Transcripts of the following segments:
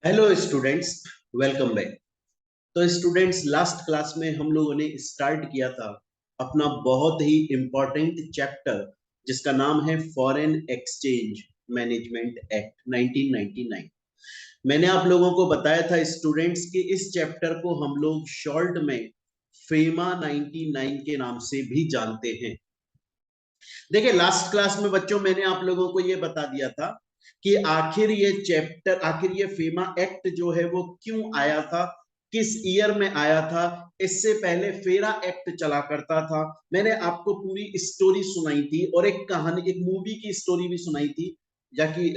Hello students, welcome back. तो students, last class में हम लोगों ने स्टार्ट किया था अपना बहुत ही इंपॉर्टेंट चैप्टर जिसका नाम है फॉरेन एक्सचेंज मैनेजमेंट एक्ट 1999। मैंने आप लोगों को बताया था स्टूडेंट्स कि इस चैप्टर को हम लोग शॉर्ट में फेमा 99 के नाम से भी जानते हैं। देखिए, लास्ट क्लास में बच्चों मैंने आप लोगों को ये बता दिया था कि आखिर ये फेमा एक्ट जो है वो क्यों आया था, किस ईयर में आया था। इससे पहले फेरा एक्ट चला करता था। मैंने आपको पूरी स्टोरी सुनाई थी और एक कहानी, एक मूवी की स्टोरी भी सुनाई थी, जाकि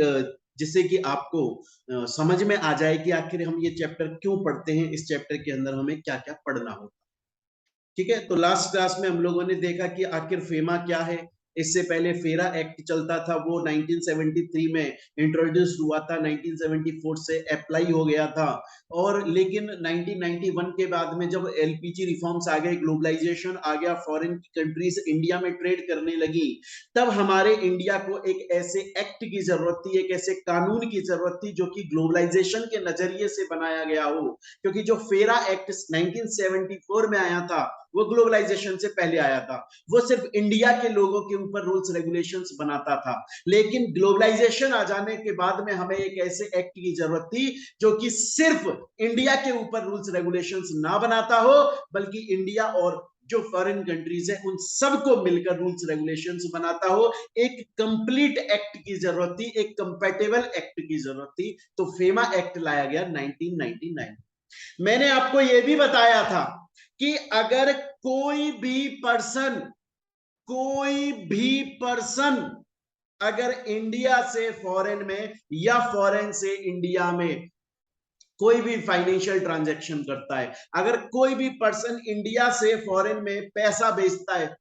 जिससे कि आपको समझ में आ जाए कि आखिर हम ये चैप्टर क्यों पढ़ते हैं, इस चैप्टर के अंदर हमें क्या क्या पढ़ना होता है। ठीक है, तो लास्ट क्लास में हम लोगों ने देखा कि आखिर फेमा क्या है। इससे पहले फेरा एक्ट चलता था, वो 1973 में इंट्रोड्यूस हुआ था, 1974 से अप्लाई हो गया था। और लेकिन 1991 के बाद में जब एलपीजी रिफॉर्म्स आ गए, ग्लोबलाइजेशन आ गया, फॉरेन की कंट्रीज इंडिया में ट्रेड करने लगी, तब हमारे इंडिया को एक ऐसे एक्ट की जरूरत थी, एक ऐसे कानून की जरूरत थी जो कि ग्लोबलाइजेशन के नजरिए से बनाया गया हो। क्योंकि जो फेरा एक्ट 1974 में आया था वो ग्लोबलाइजेशन से पहले आया था। वो सिर्फ इंडिया के लोगों के ऊपर रूल्स रेगुलेशंस बनाता था। लेकिन ग्लोबलाइजेशन आ जाने के बाद में हमें एक ऐसे एक्ट की जरूरत थी जो कि सिर्फ इंडिया के ऊपर रूल्स रेगुलेशंस ना बनाता हो, बल्कि इंडिया और जो फॉरेन कंट्रीज है उन सबको मिलकर रूल्स रेगुलेशंस बनाता हो। एक कंप्लीट एक्ट की जरूरत थी, एक कंपैटिबल एक्ट की जरूरत थी। तो फेमा एक्ट लाया गया 1999। मैंने आपको यह भी बताया था कि अगर कोई भी पर्सन अगर इंडिया से फॉरेन में या फॉरेन से इंडिया में कोई भी फाइनेंशियल ट्रांजैक्शन करता है, अगर कोई भी पर्सन इंडिया से फॉरेन में पैसा भेजता है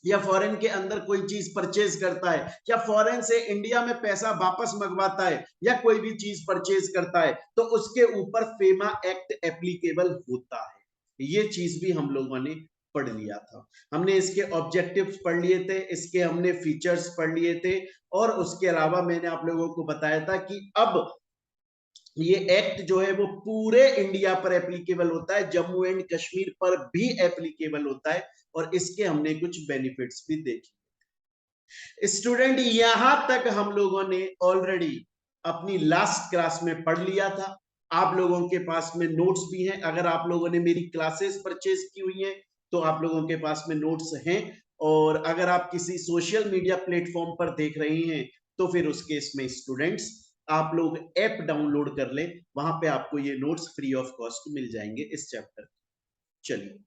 या फॉरेन के अंदर कोई चीज परचेज करता है या फॉरेन से इंडिया में पैसा वापस मंगवाता है या कोई भी चीज परचेज करता है, तो उसके ऊपर फेमा एक्ट एप्लीकेबल होता है। ये चीज भी हम लोगों ने पढ़ लिया था। हमने इसके ऑब्जेक्टिव्स पढ़ लिए थे, इसके हमने फीचर्स पढ़ लिए थे। और उसके अलावा मैंने आप लोगों को बताया था कि अब ये एक्ट जो है वो पूरे इंडिया पर एप्लीकेबल होता है, जम्मू एंड कश्मीर पर भी एप्लीकेबल होता है। और इसके हमने कुछ बेनिफिट्स भी देखे। स्टूडेंट, यहां तक हम लोगों ने ऑलरेडी अपनी लास्ट क्लास में पढ़ लिया था। आप लोगों के पास में नोट्स भी हैं। अगर आप लोगों ने मेरी क्लासेस परचेज की हुई हैं तो आप लोगों के पास में नोट्स हैं। और अगर आप किसी सोशल मीडिया प्लेटफॉर्म पर देख रहे हैं तो फिर उस केस में स्टूडेंट्स आप लोग ऐप डाउनलोड कर लें, वहां पे आपको ये नोट्स फ्री ऑफ कॉस्ट मिल जाएंगे इस चैप्टर। चलिए,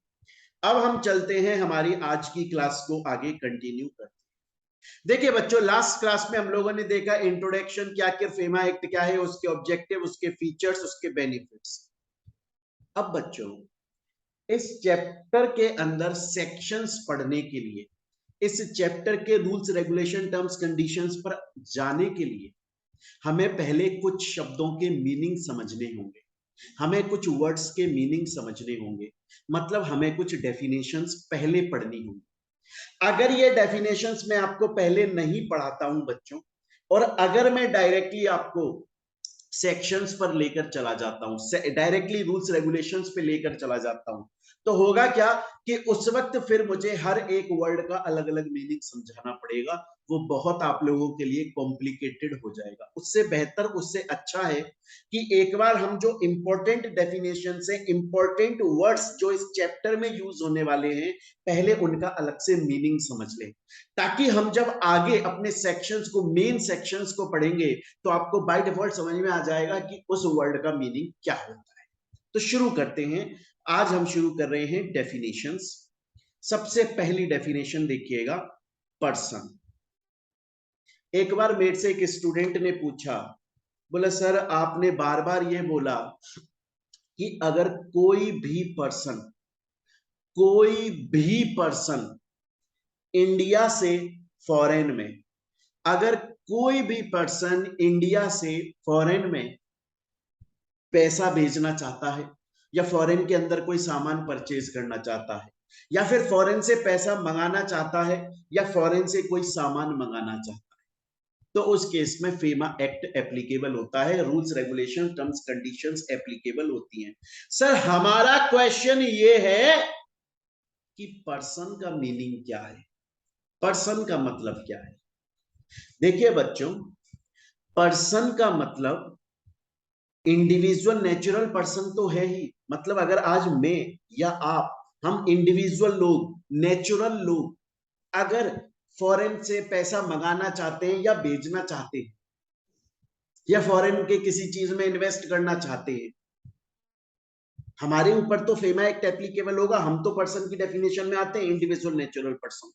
अब हम चलते हैं हमारी आज की क्लास को आगे कंटिन्यू करते हैं। देखिए बच्चों, लास्ट क्लास में हम लोगों ने देखा इंट्रोडक्शन क्या, क्या फेमा एक्ट क्या है, उसके ऑब्जेक्टिव, उसके फीचर्स, उसके बेनिफिट्स। अब बच्चों, इस चैप्टर के अंदर सेक्शंस पढ़ने के लिए, इस चैप्टर के रूल्स रेगुलेशन टर्म्स कंडीशंस पर जाने के लिए हमें पहले कुछ शब्दों के मीनिंग समझने होंगे, हमें कुछ वर्ड्स के मीनिंग समझने होंगे। मतलब हमें कुछ डेफिनेशंस पहले पढ़नी होंगी। अगर ये डेफिनेशंस मैं आपको पहले नहीं पढ़ाता हूं बच्चों, और अगर मैं डायरेक्टली आपको सेक्शंस पर लेकर चला जाता हूं, डायरेक्टली रूल्स रेगुलेशंस पे लेकर चला जाता हूं, तो होगा क्या कि उस वक्त फिर मुझे हर एक वर्ड का अलग अलग मीनिंग समझाना पड़ेगा। वो बहुत आप लोगों के लिए कॉम्प्लिकेटेड हो जाएगा। उससे बेहतर, उससे अच्छा है कि एक बार हम जो इंपॉर्टेंट डेफिनेशन से इंपॉर्टेंट वर्ड्स जो इस चैप्टर में यूज होने वाले हैं, पहले उनका अलग से मीनिंग समझ लें, ताकि हम जब आगे अपने सेक्शंस को, मेन सेक्शंस को पढ़ेंगे तो आपको बाय डिफॉल्ट समझ में आ जाएगा कि उस वर्ड का मीनिंग क्या होता है। तो शुरू करते हैं। आज हम शुरू कर रहे हैं डेफिनेशंस। सबसे पहली डेफिनेशन देखिएगा, पर्सन। एक बार मेरे से एक स्टूडेंट ने पूछा, बोला सर आपने बार बार ये बोला कि अगर कोई भी पर्सन इंडिया से फॉरेन में, अगर कोई भी पर्सन इंडिया से फॉरेन में पैसा भेजना चाहता है या फॉरेन के अंदर कोई सामान परचेज करना चाहता है या फिर फॉरेन से पैसा मंगाना चाहता है या फॉरेन से कोई सामान मंगाना चाहता है, तो उस केस में फेमा एक्ट एप्लीकेबल होता है, rules regulation terms conditions applicable होती हैं। सर हमारा क्वेश्चन ये है कि पर्सन का मीनिंग क्या है, पर्सन का मतलब क्या है। देखिए बच्चों, पर्सन का मतलब इंडिविजुअल नेचुरल पर्सन तो है ही, मतलब अगर आज मैं या आप, हम इंडिविजुअल लोग, नेचुरल लोग अगर फॉरेन से पैसा मंगाना चाहते हैं या भेजना चाहते हैं या फॉरेन के किसी चीज में इन्वेस्ट करना चाहते हैं, हमारे ऊपर तो फेमा एक्ट एप्लीकेबल होगा, हम तो पर्सन की डेफिनेशन में आते हैं, इंडिविजुअल नेचुरल पर्सन।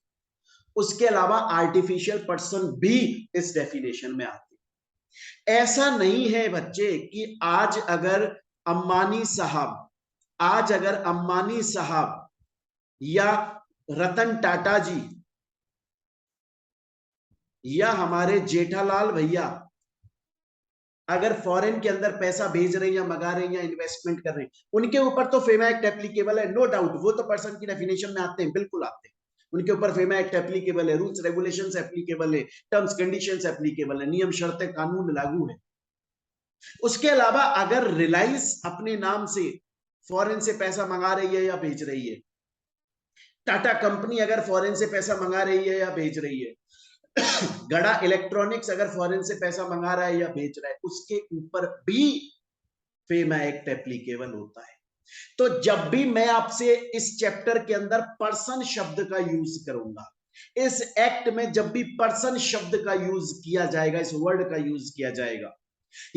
उसके अलावा आर्टिफिशियल पर्सन भी इस डेफिनेशन में आते हैं। ऐसा नहीं है बच्चे कि आज अगर अंबानी साहब या रतन टाटा जी या हमारे जेठालाल भैया अगर फॉरेन के अंदर पैसा भेज रहे हैं या मंगा रहे हैं या इन्वेस्टमेंट कर रहे हैं, उनके ऊपर तो फेमा एक्ट एप्लीकेबल है, नो डाउट, वो तो पर्सन की डेफिनेशन में आते हैं, बिल्कुल आते हैं। उनके ऊपर फेमा एक्ट एप्लीकेबल है, रूल्स रेगुलेशंस एप्लीकेबल है, टर्म्स कंडीशंस एप्लीकेबल है, नियम शर्तें कानून लागू है। उसके अलावा अगर रिलायंस अपने नाम से फॉरेन से पैसा मंगा रही है या भेज रही है, टाटा कंपनी अगर फॉरेन से पैसा मंगा रही है या भेज रही है, गड़ा इलेक्ट्रॉनिक्स अगर फॉरेन से पैसा मंगा रहा है या भेज रहा है, उसके ऊपर भी फेमा एक्ट एप्लीकेबल होता है। तो जब भी मैं आपसे इस चैप्टर के अंदर पर्सन शब्द का यूज करूंगा, इस एक्ट में जब भी पर्सन शब्द का यूज किया जाएगा, इस वर्ड का यूज किया जाएगा,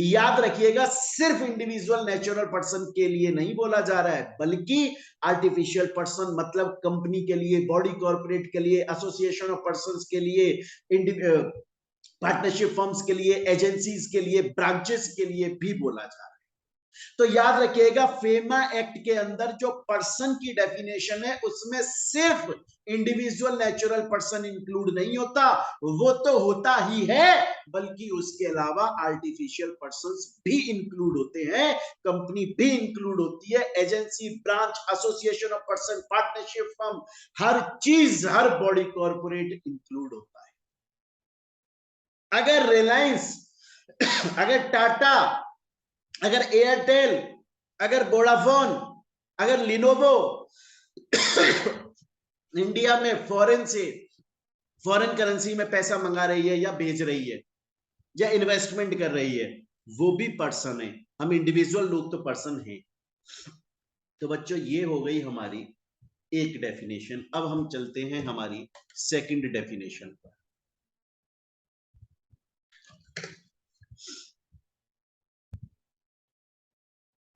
याद रखिएगा सिर्फ इंडिविजुअल नेचुरल पर्सन के लिए नहीं बोला जा रहा है, बल्कि आर्टिफिशियल पर्सन मतलब कंपनी के लिए, बॉडी कॉर्पोरेट के लिए, एसोसिएशन ऑफ पर्संस के लिए, पार्टनरशिप फर्म्स के लिए, एजेंसीज के लिए, ब्रांचेस के लिए भी बोला जा रहा है। तो याद रखिएगा फेमा एक्ट के अंदर जो पर्सन की डेफिनेशन है उसमें सिर्फ इंडिविजुअल नेचुरल पर्सन इंक्लूड नहीं होता, वो तो होता ही है, बल्कि उसके अलावा आर्टिफिशियल पर्संस भी इंक्लूड होते हैं, कंपनी भी इंक्लूड होती है, agency, branch, association of person, partnership firm, हर चीज, हर बॉडी कॉर्पोरेट इंक्लूड होता है। अगर रिलायंस, अगर टाटा, अगर एयरटेल, अगर वोडाफोन, अगर लिनोवो इंडिया में फॉरेन करेंसी में पैसा मंगा रही है या भेज रही है या इन्वेस्टमेंट कर रही है, वो भी पर्सन है, हम इंडिविजुअल लोग तो पर्सन हैं। तो बच्चों ये हो गई हमारी एक डेफिनेशन। अब हम चलते हैं हमारी सेकंड डेफिनेशन पर।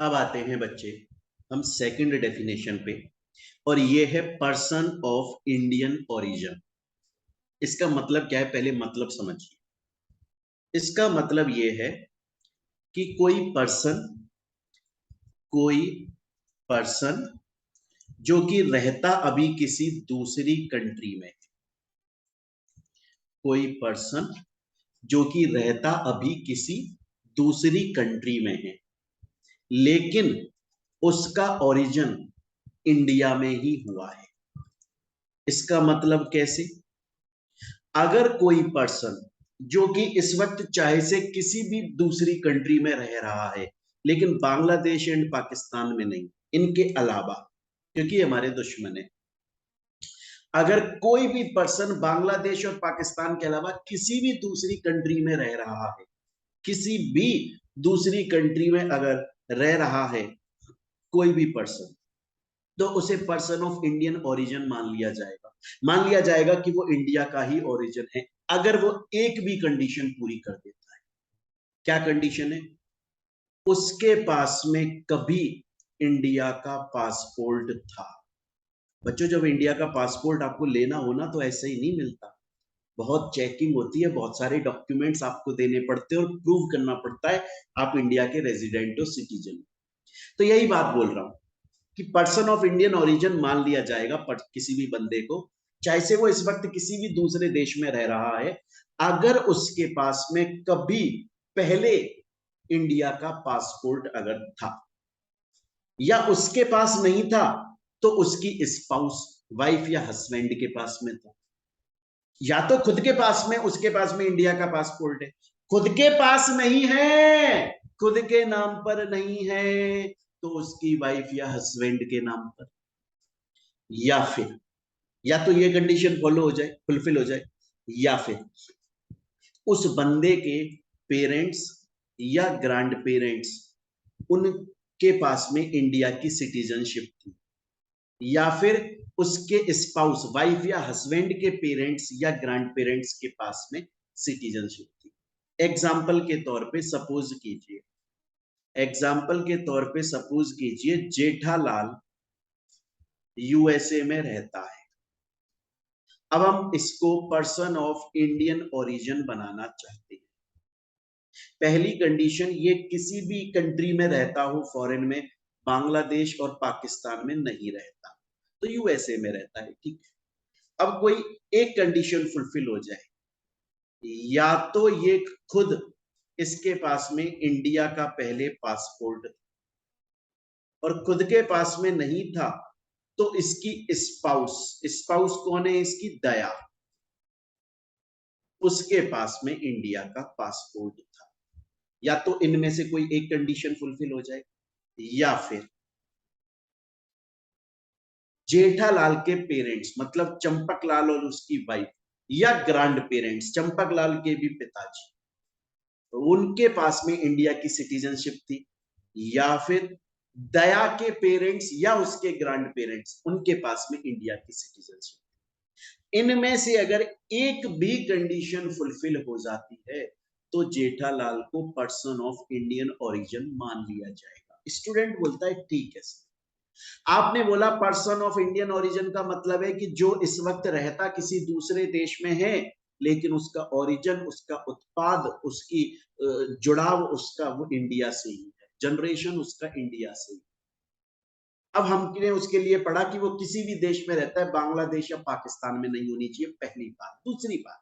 अब आते हैं बच्चे हम सेकंड डेफिनेशन पे, और ये है पर्सन ऑफ इंडियन ओरिजिन। इसका मतलब क्या है, पहले मतलब समझिए। इसका मतलब ये है कि कोई पर्सन जो कि रहता अभी किसी दूसरी कंट्री में, कोई पर्सन जो कि रहता अभी किसी दूसरी कंट्री में है, लेकिन उसका ओरिजिन इंडिया में ही हुआ है। इसका मतलब कैसे? अगर कोई पर्सन जो कि इस वक्त चाहे से किसी भी दूसरी कंट्री में रह रहा है, लेकिन बांग्लादेश एंड पाकिस्तान में नहीं, इनके अलावा, क्योंकि हमारे दुश्मन है, अगर कोई भी पर्सन बांग्लादेश और पाकिस्तान के अलावा किसी भी दूसरी कंट्री में रह रहा है, किसी भी दूसरी कंट्री में अगर रह रहा है कोई भी पर्सन, तो उसे पर्सन ऑफ इंडियन ओरिजिन मान लिया जाएगा कि वो इंडिया का ही ओरिजिन है, अगर वो एक भी कंडीशन पूरी कर देता है। क्या कंडीशन है? उसके पास में कभी इंडिया का पासपोर्ट था। बच्चों, जब इंडिया का पासपोर्ट आपको लेना हो ना, तो ऐसे ही नहीं मिलता, बहुत चेकिंग होती है, बहुत सारे डॉक्यूमेंट्स आपको देने पड़ते हैं और प्रूव करना पड़ता है आप इंडिया के रेजिडेंट हो, सिटीजन। तो यही बात बोल रहा हूं कि पर्सन ऑफ इंडियन ओरिजिन मान लिया जाएगा किसी भी बंदे को, चाहे से वो इस वक्त किसी भी दूसरे देश में रह रहा है, अगर उसके पास में कभी पहले इंडिया का पासपोर्ट अगर था, या उसके पास नहीं था तो उसकी स्पाउस, वाइफ या हस्बैंड के पास में था, या तो खुद के पास में, उसके पास में इंडिया का पासपोर्ट है, खुद के पास नहीं है, खुद के नाम पर नहीं है, तो उसकी वाइफ या हस्बैंड के नाम पर, या फिर या तो ये कंडीशन फॉलो हो जाए, फुलफिल हो जाए, या फिर उस बंदे के पेरेंट्स या ग्रैंड पेरेंट्स, उनके पास में इंडिया की सिटीजनशिप थी, या फिर उसके स्पाउस, वाइफ या हस्बैंड के पेरेंट्स या ग्रैंड पेरेंट्स के पास में सिटीजनशिप थी। एग्जाम्पल के तौर पे सपोज कीजिए, जेठालाल यूएसए में रहता है। अब हम इसको पर्सन ऑफ इंडियन ओरिजिन बनाना चाहते हैं। पहली कंडीशन, ये किसी भी कंट्री में रहता हो फॉरेन में, बांग्लादेश और पाकिस्तान में नहीं रहता, तो यूएसए में रहता है, ठीक है। अब कोई एक कंडीशन फुलफिल हो जाए, या तो ये खुद, इसके पास में इंडिया का पहले पासपोर्ट और खुद के पास में नहीं था, तो इसकी स्पाउस, स्पाउस कौन है इसकी, दया, उसके पास में इंडिया का पासपोर्ट था। या तो इनमें से कोई एक कंडीशन फुलफिल हो जाए, या फिर जेठालाल के पेरेंट्स मतलब चंपकलाल और उसकी वाइफ, या ग्रैंड पेरेंट्स चंपकलाल के भी पिताजी, उनके पास में इंडिया की सिटीजनशिप थी, या फिर दया के पेरेंट्स या उसके ग्रैंड पेरेंट्स, उनके पास में इंडिया की सिटीजनशिप। इनमें से अगर एक भी कंडीशन फुलफिल हो जाती है, तो जेठालाल को पर्सन ऑफ इंडियन ओरिजिन मान लिया जाएगा। स्टूडेंट बोलता है ठीक है सर, आपने बोला पर्सन ऑफ इंडियन ओरिजिन का मतलब है कि जो इस वक्त रहता किसी दूसरे देश में है, लेकिन उसका ओरिजिन, उसका उत्पाद, उसकी जुड़ाव उसका वो इंडिया से ही है, जनरेशन उसका इंडिया से ही। अब हमने उसके लिए पढ़ा कि वो किसी भी देश में रहता है, बांग्लादेश या पाकिस्तान में नहीं होनी चाहिए, पहली बात। दूसरी बात,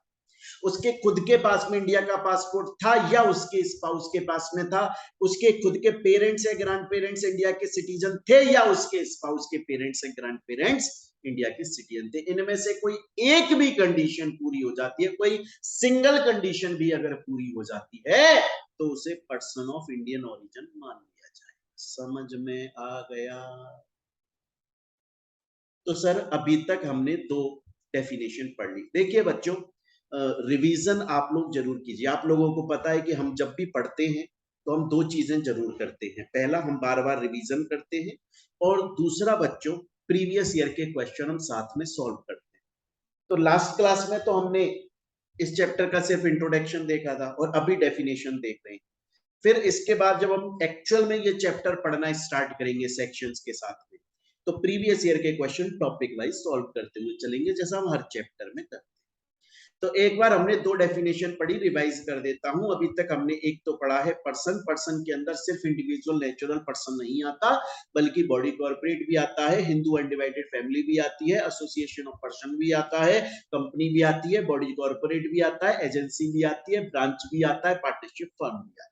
उसके खुद के पास में इंडिया का पासपोर्ट था या उसके स्पाउस के पास में था, उसके खुद के पेरेंट्स या ग्रैंड पेरेंट्स इंडिया के सिटीजन थे या उसके स्पाउस के पेरेंट्स या ग्रैंड पेरेंट्स इंडिया के सिटीजन थे। इनमें से कोई एक भी कंडीशन पूरी हो जाती है, कोई सिंगल कंडीशन भी अगर पूरी हो जाती है, तो उसे पर्सन ऑफ इंडियन ओरिजिन मान लिया जाए। समझ में आ गया? तो सर अभी तक हमने दो डेफिनेशन पढ़ ली। देखिए बच्चों, रिवीजन आप लोग जरूर कीजिए। आप लोगों को पता है कि हम जब भी पढ़ते हैं तो हम दो चीजें जरूर करते हैं, पहला हम बार बार रिवीजन करते हैं, और दूसरा बच्चों प्रीवियस ईयर के क्वेश्चन हम साथ में सॉल्व करते हैं। तो लास्ट क्लास में तो हमने इस चैप्टर का सिर्फ इंट्रोडक्शन देखा था और अभी डेफिनेशन देख रहे हैं। फिर इसके बाद जब हम एक्चुअल में ये चैप्टर पढ़ना स्टार्ट करेंगे सेक्शंस के साथ में, तो प्रीवियस ईयर के क्वेश्चन टॉपिक वाइज सॉल्व करते हुए चलेंगे, जैसा हम हर चैप्टर में करते हैं। तो एक बार हमने दो डेफिनेशन पढ़ी, रिवाइज कर देता हूं। अभी तक हमने एक तो पढ़ा है पर्सन, पर्सन के अंदर सिर्फ इंडिविजुअल नेचुरल पर्सन नहीं आता, बल्कि बॉडी कॉर्पोरेट भी आता है, हिंदू अनडिवाइडेड फैमिली भी आती है, एसोसिएशन ऑफ पर्सन भी आता है, कंपनी भी आती है, बॉडी कॉर्पोरेट भी आता है, एजेंसी भी आती है, ब्रांच भी आता है, पार्टनरशिप फर्म भी आता है।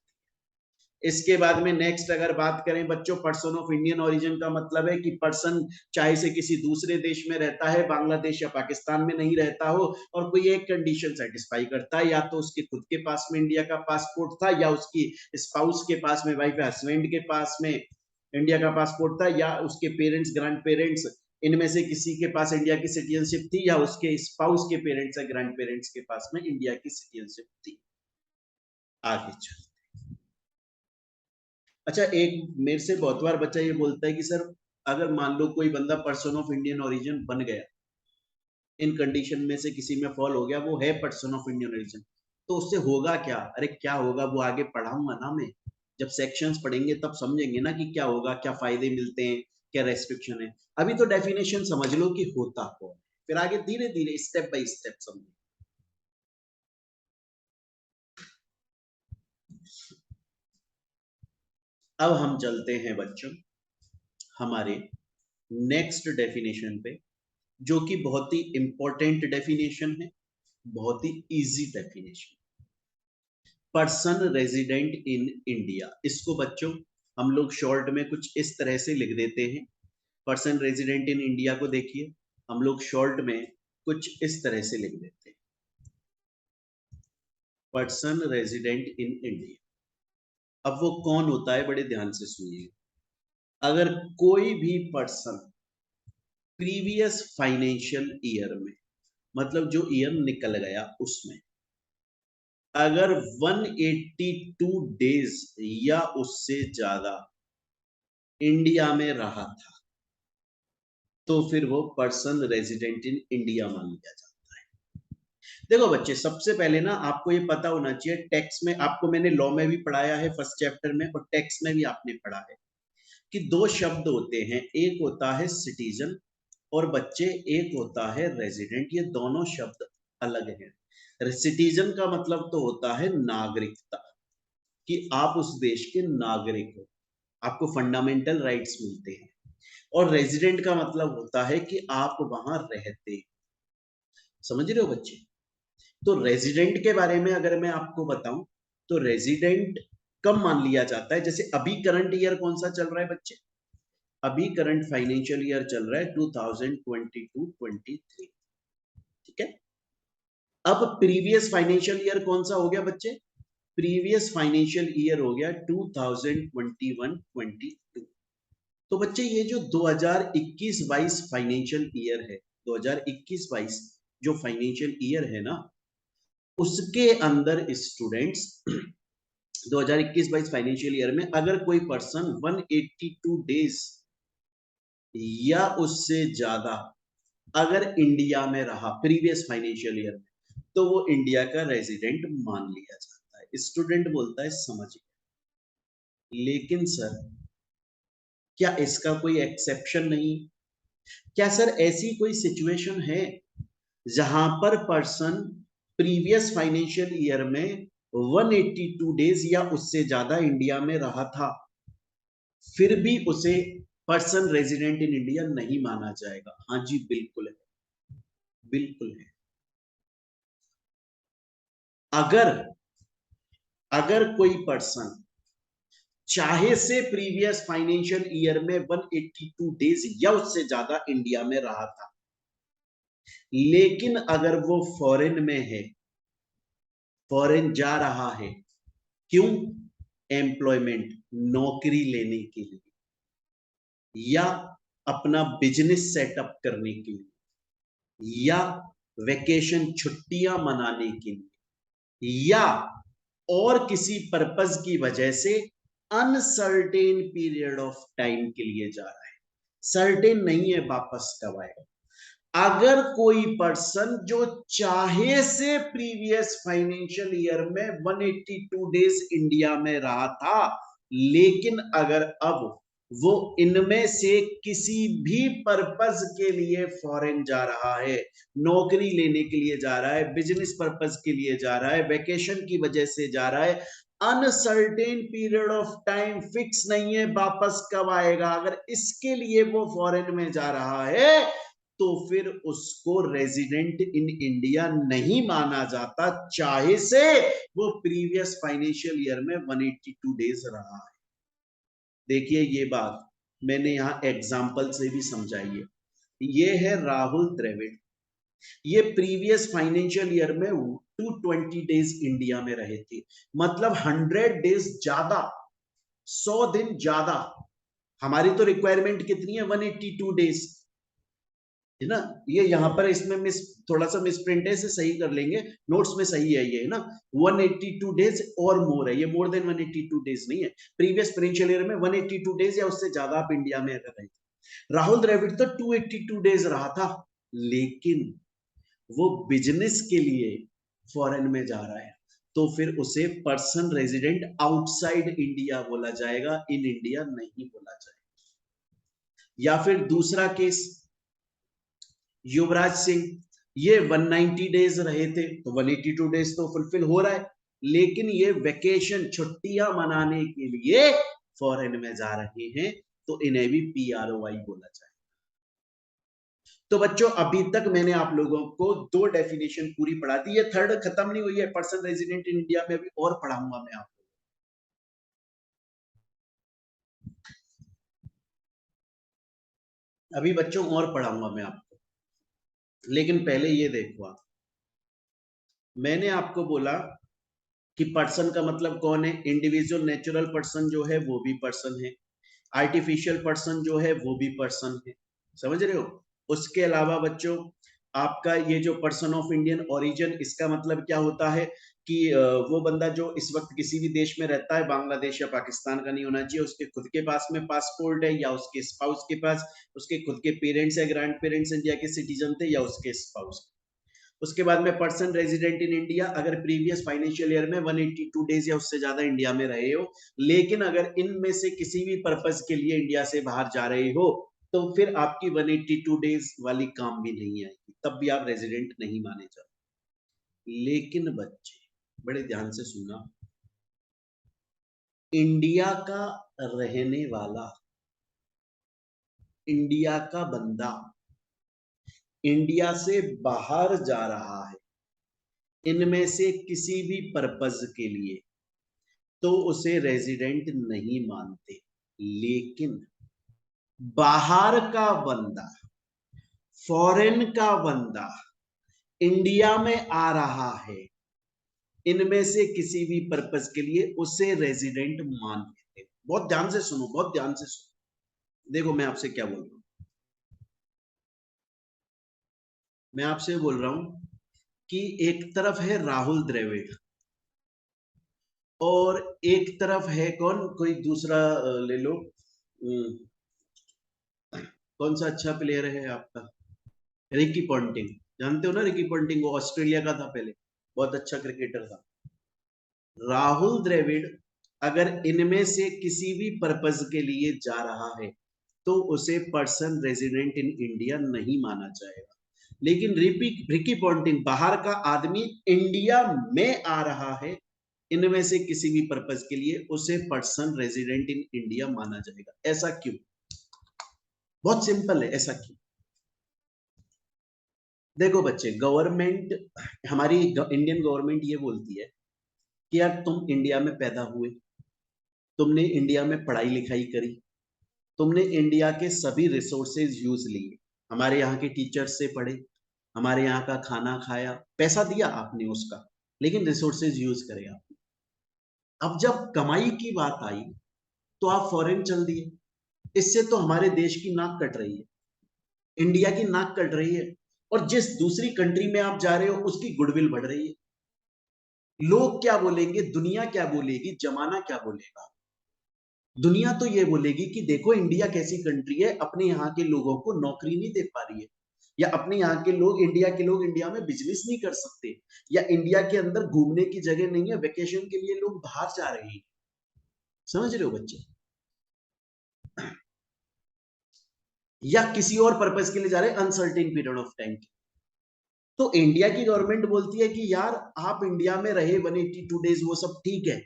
इसके बाद में नेक्स्ट अगर बात करें बच्चों, पर्सन ऑफ इंडियन ओरिजिन का मतलब है कि पर्सन चाहे से किसी दूसरे देश में रहता है, बांग्लादेश या पाकिस्तान में नहीं रहता हो, और कोई एक कंडीशन सेटिस्फाई करता है, या तो उसके खुद के पास में इंडिया का पासपोर्ट था, या उसकी स्पाउस के पास में, वाइफ हस्बैंड के पास में इंडिया का पासपोर्ट था, या उसके पेरेंट्स ग्रैंड पेरेंट्स इनमें से किसी के पास इंडिया की सिटीजनशिप थी, या उसके स्पाउस के पेरेंट्स या ग्रैंड पेरेंट्स के पास में इंडिया की सिटीजनशिप थी। आगे चल, अच्छा एक मेरे से बहुत बार बच्चा ये बोलता है कि सर अगर मान लो कोई बंदा पर्सन ऑफ इंडियन ओरिजिन बन गया, इन कंडीशन में से किसी में फॉल हो गया, वो है पर्सन ऑफ इंडियन ओरिजिन, तो उससे होगा क्या? अरे क्या होगा वो आगे पढ़ाऊंगा ना मैं, जब सेक्शंस पढ़ेंगे तब समझेंगे ना कि क्या होगा, क्या फायदे मिलते हैं, क्या रेस्ट्रिक्शन है। अभी तो डेफिनेशन समझ लो कि होता कौन है, फिर आगे धीरे धीरे स्टेप बाय स्टेप समझेंगे। अब हम चलते हैं बच्चों हमारे नेक्स्ट डेफिनेशन पे, जो कि बहुत ही इंपॉर्टेंट डेफिनेशन है, बहुत ही easy definition. Person resident in India, इसको बच्चों हम लोग शॉर्ट में कुछ इस तरह से लिख देते हैं। पर्सन रेजिडेंट इन इंडिया को देखिए हम लोग शॉर्ट में कुछ इस तरह से लिख देते हैं, पर्सन रेजिडेंट इन इंडिया। अब वो कौन होता है, बड़े ध्यान से सुनिए। अगर कोई भी पर्सन प्रीवियस फाइनेंशियल ईयर में, मतलब जो ईयर निकल गया उसमें, अगर 182 डेज या उससे ज्यादा इंडिया में रहा था, तो फिर वो पर्सन रेजिडेंट इन इंडिया मान लिया जाता है। देखो बच्चे, सबसे पहले ना आपको ये पता होना चाहिए, टैक्स में आपको मैंने लॉ में भी पढ़ाया है फर्स्ट चैप्टर में, और टैक्स में भी आपने पढ़ा है कि दो शब्द होते हैं, एक होता है सिटीजन और बच्चे एक होता है रेजिडेंट। ये दोनों शब्द अलग हैं। सिटीजन का मतलब तो होता है नागरिकता, कि आप उस देश के नागरिक हो, आपको फंडामेंटल राइट्स मिलते हैं। और रेजिडेंट का मतलब होता है कि आप वहां रहते हैं। समझ रहे हो बच्चे? तो रेजिडेंट के बारे में अगर मैं आपको बताऊं, तो रेजिडेंट कब मान लिया जाता है? जैसे अभी करंट ईयर कौन सा चल रहा है बच्चे? अभी करंट फाइनेंशियल ईयर चल रहा है 2022-23। ठीक है। अब प्रीवियस फाइनेंशियल ईयर कौन सा हो गया बच्चे? प्रीवियस फाइनेंशियल ईयर हो गया 2021-22। तो बच्चे ये जो 2021-22 फाइनेंशियल ईयर है, 2021-22 जो फाइनेंशियल ईयर है ना, उसके अंदर स्टूडेंट्स 2021-22 फाइनेंशियल ईयर में अगर कोई पर्सन 182 डेज या उससे ज्यादा अगर इंडिया में रहा प्रीवियस फाइनेंशियल ईयर में, तो वो इंडिया का रेजिडेंट मान लिया जाता है। स्टूडेंट बोलता है समझ गया, लेकिन सर क्या इसका कोई एक्सेप्शन नहीं? क्या सर ऐसी कोई सिचुएशन है जहां पर पर्सन प्रीवियस फाइनेंशियल ईयर में 182 डेज या उससे ज्यादा इंडिया में रहा था, फिर भी उसे पर्सन रेजिडेंट इन इंडिया नहीं माना जाएगा? हाँ जी, बिल्कुल है, बिल्कुल है। अगर अगर कोई पर्सन चाहे से प्रीवियस फाइनेंशियल ईयर में 182 डेज या उससे ज्यादा इंडिया में रहा था, लेकिन अगर वो फॉरेन में है, फॉरेन जा रहा है, क्यों? एम्प्लॉयमेंट, नौकरी लेने के लिए, या अपना बिजनेस सेटअप करने के लिए, या वेकेशन छुट्टियां मनाने के लिए, या और किसी पर्पज की वजह से अनसर्टेन पीरियड ऑफ टाइम के लिए जा रहा है, सर्टेन नहीं है वापस कब आएगा। अगर कोई पर्सन जो चाहे से प्रीवियस फाइनेंशियल ईयर में 182 डेज इंडिया में रहा था, लेकिन अगर अब वो इनमें से किसी भी पर्पज के लिए फॉरेन जा रहा है, नौकरी लेने के लिए जा रहा है, बिजनेस पर्पज के लिए जा रहा है, वेकेशन की वजह से जा रहा है, uncertain period of time, fix नहीं है वापस कब आएगा, अगर इसके लिए वो फॉरेन में जा रहा है, तो फिर उसको रेजिडेंट इन इंडिया नहीं माना जाता, चाहे से वो प्रीवियस फाइनेंशियल ईयर में 182 डेज रहा है। देखिए ये बात मैंने यहां एग्जाम्पल से भी समझाई है। ये है राहुल द्रविड़, ये प्रीवियस फाइनेंशियल ईयर में 220 डेज इंडिया में रहे थे, मतलब 100 डेज ज्यादा, 100 दिन ज्यादा। हमारी तो रिक्वायरमेंट कितनी है? 182 डेज, है ना? ये यहाँ पर इसमें मिस, थोड़ा सा मिस प्रिंट है, इसे सही कर लेंगे, नोट्स में सही है ये, है ना? 182 डेज और मोर है, ये मोर देन 182 डेज नहीं है। प्रीवियस फाइनेंशियल ईयर में 182 डेज या उससे ज्यादा आप इंडिया में अगर रहे। राहुल द्रविड़ तो 282 डेज रहा था, लेकिन वो बिजनेस के लिए फॉरेन में जा रहा है, तो फिर उसे पर्सन रेजिडेंट आउटसाइड इंडिया बोला जाएगा, इन इंडिया नहीं बोला जाएगा। या फिर दूसरा केस, युवराज सिंह, ये 190 डेज रहे थे, तो 182 डेज तो फुलफिल हो रहा है, लेकिन ये वेकेशन छुट्टियां मनाने के लिए फॉरेन में जा रहे हैं, तो इन्हें भी पीआरओआई बोला जाए। तो बच्चों अभी तक मैंने आप लोगों को दो डेफिनेशन पूरी पढ़ा दी, ये थर्ड खत्म नहीं हुई है, पर्सन रेजिडेंट इन इंडिया में अभी और पढ़ाऊंगा मैं आपको। अभी बच्चों और पढ़ाऊंगा मैं आपको, लेकिन पहले ये देखो आप, मैंने आपको बोला कि पर्सन का मतलब कौन है, इंडिविजुअल नेचुरल पर्सन जो है वो भी पर्सन है, आर्टिफिशियल पर्सन जो है वो भी पर्सन है, समझ रहे हो। उसके अलावा बच्चों आपका ये जो पर्सन ऑफ इंडियन ओरिजिन, इसका मतलब क्या होता है कि वो बंदा जो इस वक्त किसी भी देश में रहता है, बांग्लादेश या पाकिस्तान का नहीं होना चाहिए, उसके खुद के पास में पासपोर्ट है या उसके स्पाउस के पास, उसके खुद के पेरेंट्स या ग्रैंड पेरेंट्स इंडिया के सिटीजन थे या उसके स्पाउस। उसके बाद में पर्सन रेजिडेंट इन इंडिया, अगर प्रीवियस फाइनेंशियल ईयर में 182 डेज या उससे ज्यादा इंडिया में रहे हो, लेकिन अगर इनमें से किसी भी पर्पज के लिए इंडिया से बाहर जा रहे हो तो फिर आपकी 182 डेज वाली काम भी नहीं आएगी, तब भी आप रेजिडेंट नहीं माने जाते। लेकिन बच्चे बड़े ध्यान से सुना, इंडिया का रहने वाला, इंडिया का बंदा इंडिया से बाहर जा रहा है इनमें से किसी भी पर्पज के लिए, तो उसे रेजिडेंट नहीं मानते। लेकिन बाहर का बंदा, फॉरेन का बंदा इंडिया में आ रहा है, इनमें से किसी भी पर्पज के लिए उसे रेजिडेंट मान लेते हैं। बहुत ध्यान से सुनो, बहुत ध्यान से सुनो। देखो मैं आपसे क्या बोल रहा हूं, मैं आपसे बोल रहा हूं कि एक तरफ है राहुल द्रविड़ और एक तरफ है कौन, कोई दूसरा ले लो, कौन सा अच्छा प्लेयर है आपका, रिकी पॉन्टिंग, जानते हो ना रिकी पॉन्टिंग, वो ऑस्ट्रेलिया का था पहले, बहुत अच्छा क्रिकेटर था। राहुल द्रविड़ अगर इनमें से किसी भी पर्पज के लिए जा रहा है तो उसे पर्सन रेजिडेंट इन इंडिया नहीं माना जाएगा। लेकिन रिकी पॉन्टिंग बाहर का आदमी इंडिया में आ रहा है, इनमें से किसी भी पर्पज के लिए उसे पर्सन रेजिडेंट इन इंडिया माना जाएगा। ऐसा क्यों? बहुत सिंपल है, ऐसा क्यों? देखो बच्चे, गवर्नमेंट, हमारी इंडियन गवर्नमेंट ये बोलती है कि यार तुम इंडिया में पैदा हुए, तुमने इंडिया में पढ़ाई लिखाई करी, तुमने इंडिया के सभी रिसोर्सेज यूज लिए, हमारे यहाँ के टीचर्स से पढ़े, हमारे यहाँ का खाना खाया, पैसा दिया आपने उसका, लेकिन रिसोर्सेज यूज करे आपने। अब जब कमाई की बात आई तो आप फॉरेन चल दिए, इससे तो हमारे देश की नाक कट रही है, इंडिया की नाक कट रही है, और जिस दूसरी कंट्री में आप जा रहे हो उसकी गुडविल बढ़ रही है। लोग क्या बोलेंगे, दुनिया क्या बोलेगी, जमाना क्या बोलेगा? दुनिया तो ये बोलेगी कि देखो इंडिया कैसी कंट्री है, अपने यहाँ के लोगों को नौकरी नहीं दे पा रही है, या अपने यहाँ के लोग, इंडिया के लोग इंडिया में बिजनेस नहीं कर सकते, या इंडिया के अंदर घूमने की जगह नहीं है, वेकेशन के लिए लोग बाहर जा रहे हैं। समझ रहे हो बच्चे? या किसी और पर्पज के लिए जा रहे हैं, अनसर्टेन पीरियड ऑफ टाइम। तो इंडिया की गवर्नमेंट बोलती है कि यार आप इंडिया में रहे 182 डेज, वो सब ठीक है,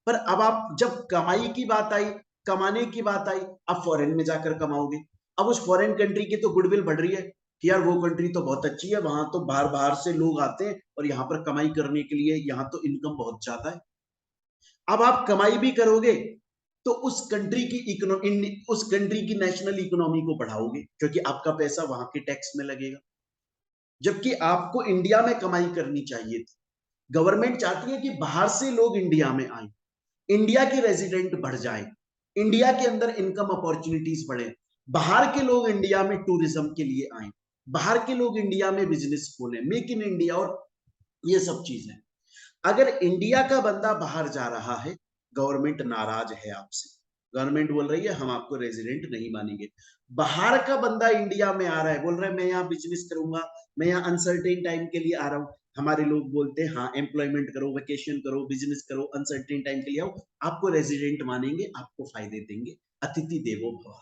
पर अब आप जब कमाई की बात आई, कमाने की बात आई, अब फॉरेन में जाकर कमाओगे। अब उस फॉरेन कंट्री की तो गुडविल बढ़ रही है कि यार वो कंट्री तो बहुत अच्छी है, वहां तो बाहर बाहर से लोग आते हैं और यहाँ पर कमाई करने के लिए, यहाँ तो इनकम बहुत ज्यादा है। अब आप कमाई भी करोगे तो उस कंट्री की नेशनल इकोनॉमी को बढ़ाओगे, क्योंकि आपका पैसा वहां के टैक्स में लगेगा, जबकि आपको इंडिया में कमाई करनी चाहिए थी। गवर्नमेंट चाहती है कि बाहर से लोग इंडिया में आए, इंडिया के रेजिडेंट बढ़ जाए, इंडिया के अंदर इनकम अपॉर्चुनिटीज बढ़े, बाहर के लोग इंडिया में टूरिज्म के लिए आए, बाहर के लोग इंडिया में बिजनेस खोले, मेक इन इंडिया और ये सब चीजें। अगर इंडिया का बंदा बाहर जा रहा है, गवर्नमेंट नाराज है आपसे, गवर्नमेंट बोल रही है हम आपको रेजिडेंट नहीं मानेंगे। बाहर का बंदा इंडिया में आ रहा है, बोल रहा है मैं यहाँ बिजनेस करूंगा, मैं यहाँ अनसर्टेन टाइम के लिए आ रहा हूँ, हमारे लोग बोलते हैं हाँ एम्प्लॉयमेंट करो, वेकेशन करो, बिजनेस करो, अनसर्टेन टाइम के लिए आओ, आपको रेजिडेंट मानेंगे, आपको फायदे देंगे, अतिथि देवो भव।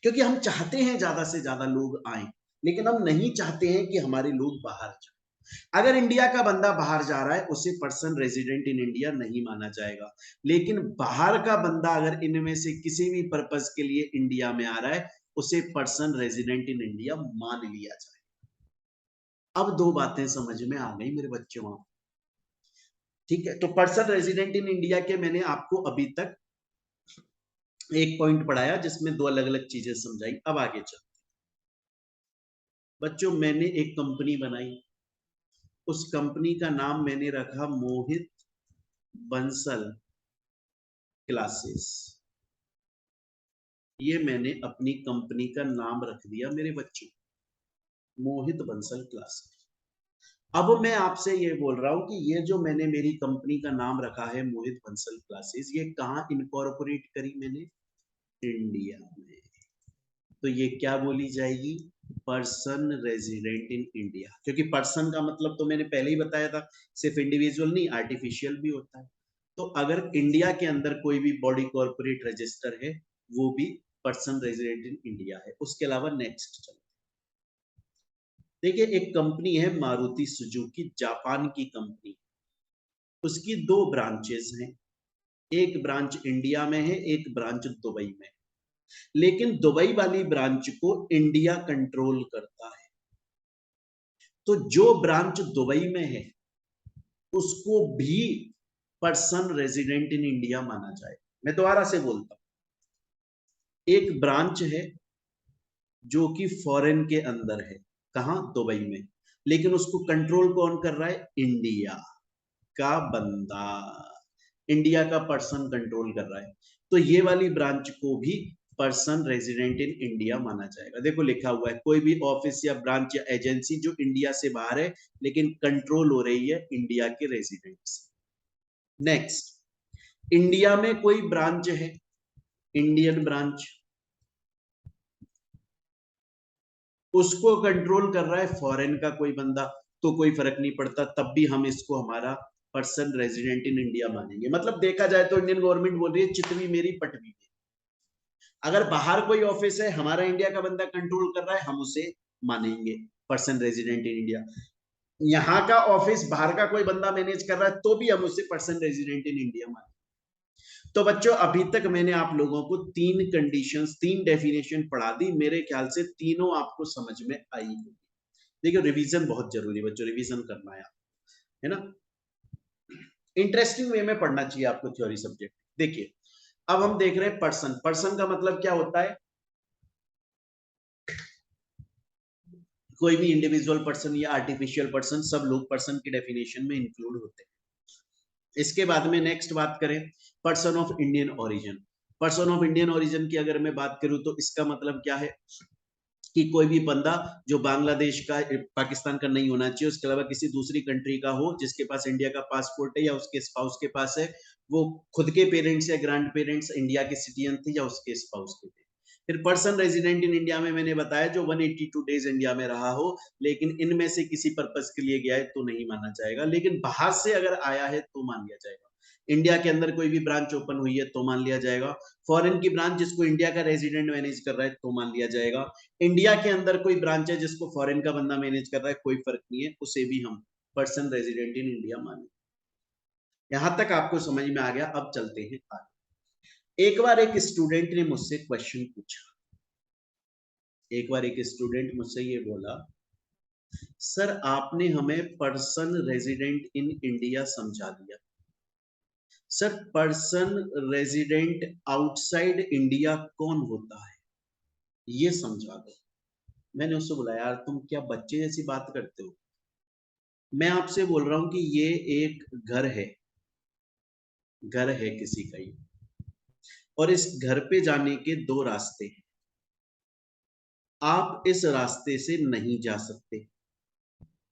क्योंकि हम चाहते हैं ज्यादा से ज्यादा लोग आए, लेकिन हम नहीं चाहते हैं कि हमारे लोग बाहर जाए। अगर इंडिया का बंदा बाहर जा रहा है उसे पर्सन रेजिडेंट इन इंडिया नहीं माना जाएगा, लेकिन बाहर का बंदा अगर इनमें से किसी भी पर्पज के लिए इंडिया में आ रहा है उसे पर्सन रेजिडेंट इन इंडिया मान लिया जाए। अब दो बातें समझ में आ गई मेरे बच्चों, वहां ठीक है। तो पर्सन रेजिडेंट इन इंडिया के मैंने आपको अभी तक एक पॉइंट पढ़ाया जिसमें दो अलग अलग चीजें समझाई। अब आगे चल बच्चों, मैंने एक कंपनी बनाई, उस कंपनी का नाम मैंने रखा मोहित बंसल क्लासेस, ये मैंने अपनी कंपनी का नाम रख दिया मेरे बच्चों, मोहित बंसल क्लासेस। अब मैं आपसे ये बोल रहा हूं कि ये जो मैंने मेरी कंपनी का नाम रखा है मोहित बंसल क्लासेस, ये कहाँ इनकॉर्पोरेट करी मैंने? इंडिया में। तो ये क्या बोली जाएगी? पर्सन रेजिडेंट इन इंडिया, क्योंकि पर्सन का मतलब तो मैंने पहले ही बताया था, सिर्फ इंडिविजुअल नहीं, आर्टिफिशियल भी होता है। तो अगर इंडिया के अंदर कोई भी बॉडी कॉर्पोरेट रजिस्टर है, वो भी पर्सन रेजिडेंट इन इंडिया है। उसके अलावा नेक्स्ट चलो, देखिए एक कंपनी है मारुति सुजुकी, जापान की कंपनी, उसकी दो ब्रांचेस हैं, एक ब्रांच इंडिया में है, एक ब्रांच दुबई में। लेकिन दुबई वाली ब्रांच को इंडिया कंट्रोल करता है, तो जो ब्रांच दुबई में है उसको भी पर्सन रेजिडेंट इन इंडिया माना जाए। मैं दोबारा से बोलता हूं, एक ब्रांच है जो कि फॉरेन के अंदर है, कहां? दुबई में, लेकिन उसको कंट्रोल कौन कर रहा है? इंडिया का बंदा, इंडिया का पर्सन कंट्रोल कर रहा है। तो ये वाली ब्रांच को भी पर्सन रेजिडेंट इन इंडिया माना जाएगा। देखो लिखा हुआ है, कोई भी ऑफिस या ब्रांच या एजेंसी जो इंडिया से बाहर है लेकिन कंट्रोल हो रही है इंडिया के रेजिडेंट से। नेक्स्ट, इंडिया में कोई ब्रांच है, इंडियन ब्रांच, उसको कंट्रोल कर रहा है फॉरेन का कोई बंदा, तो कोई फर्क नहीं पड़ता, तब भी हम इसको हमारा पर्सन रेजिडेंट इन इंडिया मानेंगे। मतलब देखा जाए तो इंडियन गवर्नमेंट बोल रही है चितवी मेरी पटवी, अगर बाहर कोई ऑफिस है हमारा इंडिया का बंदा कंट्रोल कर रहा है, हम उसे मानेंगे पर्सन रेजिडेंट इन इंडिया। यहाँ का ऑफिस बाहर का कोई बंदा मैनेज कर रहा है तो भी हम उसे पर्सन रेजिडेंट इन इंडिया मानेंगे। तो बच्चों अभी तक मैंने आप लोगों को तीन कंडीशंस, तीन डेफिनेशन पढ़ा दी, मेरे ख्याल से तीनों आपको समझ में आई होगी। देखिए रिवीजन बहुत जरूरी है बच्चों, रिवीजन करना है ना, इंटरेस्टिंग वे में पढ़ना चाहिए आपको थ्योरी सब्जेक्ट। देखिए अब हम देख रहे हैं पर्सन, पर्सन का मतलब क्या होता है? कोई भी इंडिविजुअल पर्सन या आर्टिफिशियल पर्सन, सब लोग पर्सन की डेफिनेशन में इंक्लूड होते हैं। इसके बाद में नेक्स्ट बात करें, person of Indian origin. Person of Indian origin की अगर मैं बात करूं तो इसका मतलब क्या है कि कोई भी बंदा जो बांग्लादेश का, पाकिस्तान का नहीं होना चाहिए, उसके अलावा किसी दूसरी कंट्री का हो, जिसके पास इंडिया का पासपोर्ट है या उसके स्पाउस के पास है, वो खुद के पेरेंट्स या ग्रैंड पेरेंट्स इंडिया के सिटीजन थे या उसके स्पाउस के थे। फिर पर्सन रेजिडेंट इन इंडिया में मैंने बताया जो 182 डेज इंडिया में रहा हो, लेकिन इनमें से किसी पर्पस के लिए गया है तो नहीं माना जाएगा, लेकिन बाहर से अगर आया है तो मान लिया जाएगा। इंडिया के अंदर कोई भी ब्रांच ओपन हुई है तो मान लिया जाएगा। फॉरेन की ब्रांच जिसको इंडिया का रेजिडेंट मैनेज कर रहा है तो मान लिया जाएगा। इंडिया के अंदर कोई ब्रांच है जिसको फॉरेन का बंदा मैनेज कर रहा है, कोई फर्क नहीं है, उसे भी हम पर्सन रेजिडेंट इन इंडिया माने। यहां तक आपको समझ में आ गया। अब चलते हैं आगे। एक बार एक स्टूडेंट ने मुझसे क्वेश्चन पूछा, एक बार एक स्टूडेंट मुझसे ये बोला, सर आपने हमें पर्सन रेजिडेंट इन इंडिया समझा दिया, sir person resident outside India कौन होता है ये समझा दो। मैंने उससे बोला यार तुम क्या बच्चे जैसी बात करते हो, मैं आपसे बोल रहा हूं कि ये एक घर है, घर है किसी का ही, और इस घर पे जाने के दो रास्ते हैं, आप इस रास्ते से नहीं जा सकते।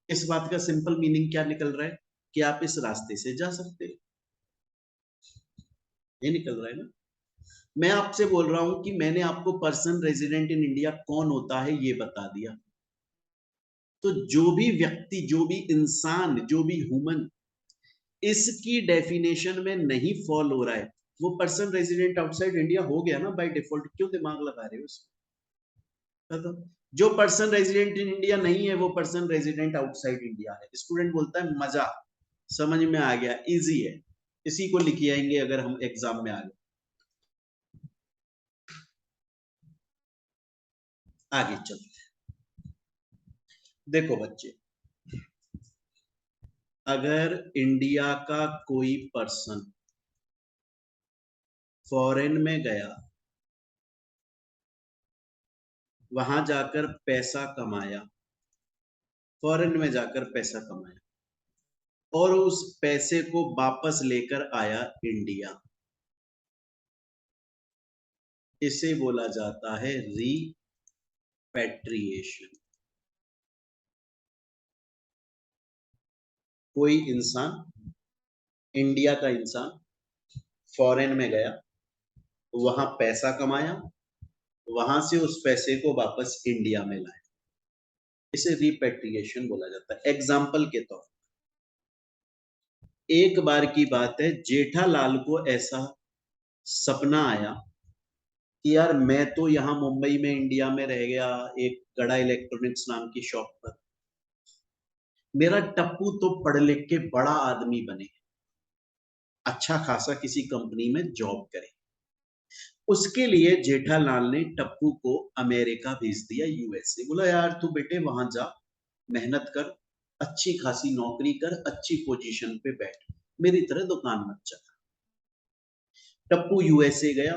इस बात का सिंपल मीनिंग क्या निकल रहा है कि आप इस रास्ते से जा सकते हो, ये निकल रहा है ना। मैं आपसे बोल रहा हूं कि मैंने आपको पर्सन रेजिडेंट इन इंडिया कौन होता है ये बता दिया, तो जो भी व्यक्ति, जो भी इंसान, जो भी ह्यूमन इसकी डेफिनेशन में नहीं फॉल हो रहा है, वो पर्सन रेजिडेंट आउटसाइड इंडिया हो गया ना बाय डिफॉल्ट। क्यों दिमाग लगा रहे हो उसमें? तो जो पर्सन रेजिडेंट इन इंडिया नहीं है वो पर्सन रेजिडेंट आउटसाइड इंडिया है। स्टूडेंट बोलता है मजा, समझ में आ गया, इजी है, इसी को लिख आएंगे अगर हम एग्जाम में आ गए। आगे चलते देखो बच्चे, अगर इंडिया का कोई पर्सन फॉरेन में गया, वहां जाकर पैसा कमाया, फॉरेन में जाकर पैसा कमाया, और उस पैसे को वापस लेकर आया इंडिया, इसे बोला जाता है रीपैट्रिएशन। कोई इंसान, इंडिया का इंसान फॉरेन में गया, वहां पैसा कमाया, वहां से उस पैसे को वापस इंडिया में लाया, इसे रिपेट्रिएशन बोला जाता है। एग्जाम्पल के तौर, एक बार की बात है, जेठालाल को ऐसा सपना आया कि यार मैं तो यहाँ मुंबई में इंडिया में रह गया एक गड़ा इलेक्ट्रॉनिक्स नाम की शॉप पर, मेरा टप्पू तो पढ़ लिख के बड़ा आदमी बने, अच्छा खासा किसी कंपनी में जॉब करे। उसके लिए जेठालाल ने टप्पू को अमेरिका भेज दिया, यूएसए। बोला यार तू बेटे वहां जा, मेहनत कर, अच्छी खासी नौकरी कर, अच्छी पोजीशन पे बैठ, मेरी तरह दुकान मत चला। टप्पू यूएसए गया,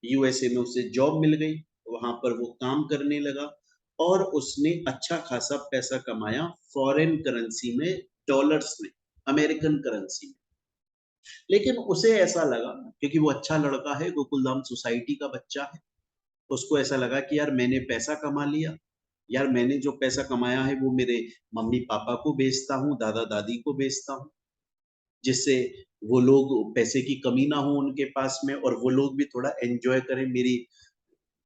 यूएसए में उसे जॉब मिल गई, वहां पर वो काम करने लगा और उसने अच्छा खासा पैसा कमाया फॉरेन करेंसी में, डॉलर्स में, अमेरिकन करेंसी में। लेकिन उसे ऐसा लगा, क्योंकि वो अच्छा लड़का है, गोकुलधाम सोसाइटी का बच्चा है, उसको ऐसा लगा कि यार मैंने पैसा कमा लिया, यार मैंने जो पैसा कमाया है वो मेरे मम्मी पापा को बेचता हूँ, दादा दादी को बेचता हूँ, जिससे वो लोग पैसे की कमी ना हो उनके पास में और वो लोग भी थोड़ा एंजॉय करें। मेरी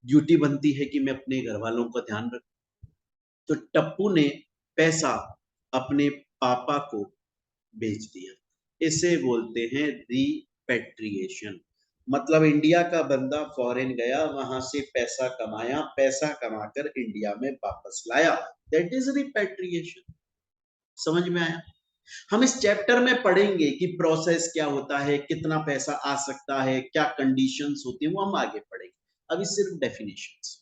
ड्यूटी बनती है कि मैं अपने घर वालों का ध्यान रखूं। तो टप्पू ने पैसा अपने पापा को भेज दिया, इसे बोलते हैं रिपेट्रिएशन। मतलब इंडिया का बंदा फॉरेन गया, वहां से पैसा कमाया, पैसा कमाकर इंडिया में वापस लाया, दैट इज रिपेट्रिएशन। समझ में आया? हम इस चैप्टर में पढ़ेंगे कि प्रोसेस क्या होता है, कितना पैसा आ सकता है, क्या कंडीशंस होती है, वो हम आगे पढ़ेंगे। अभी सिर्फ डेफिनेशंस।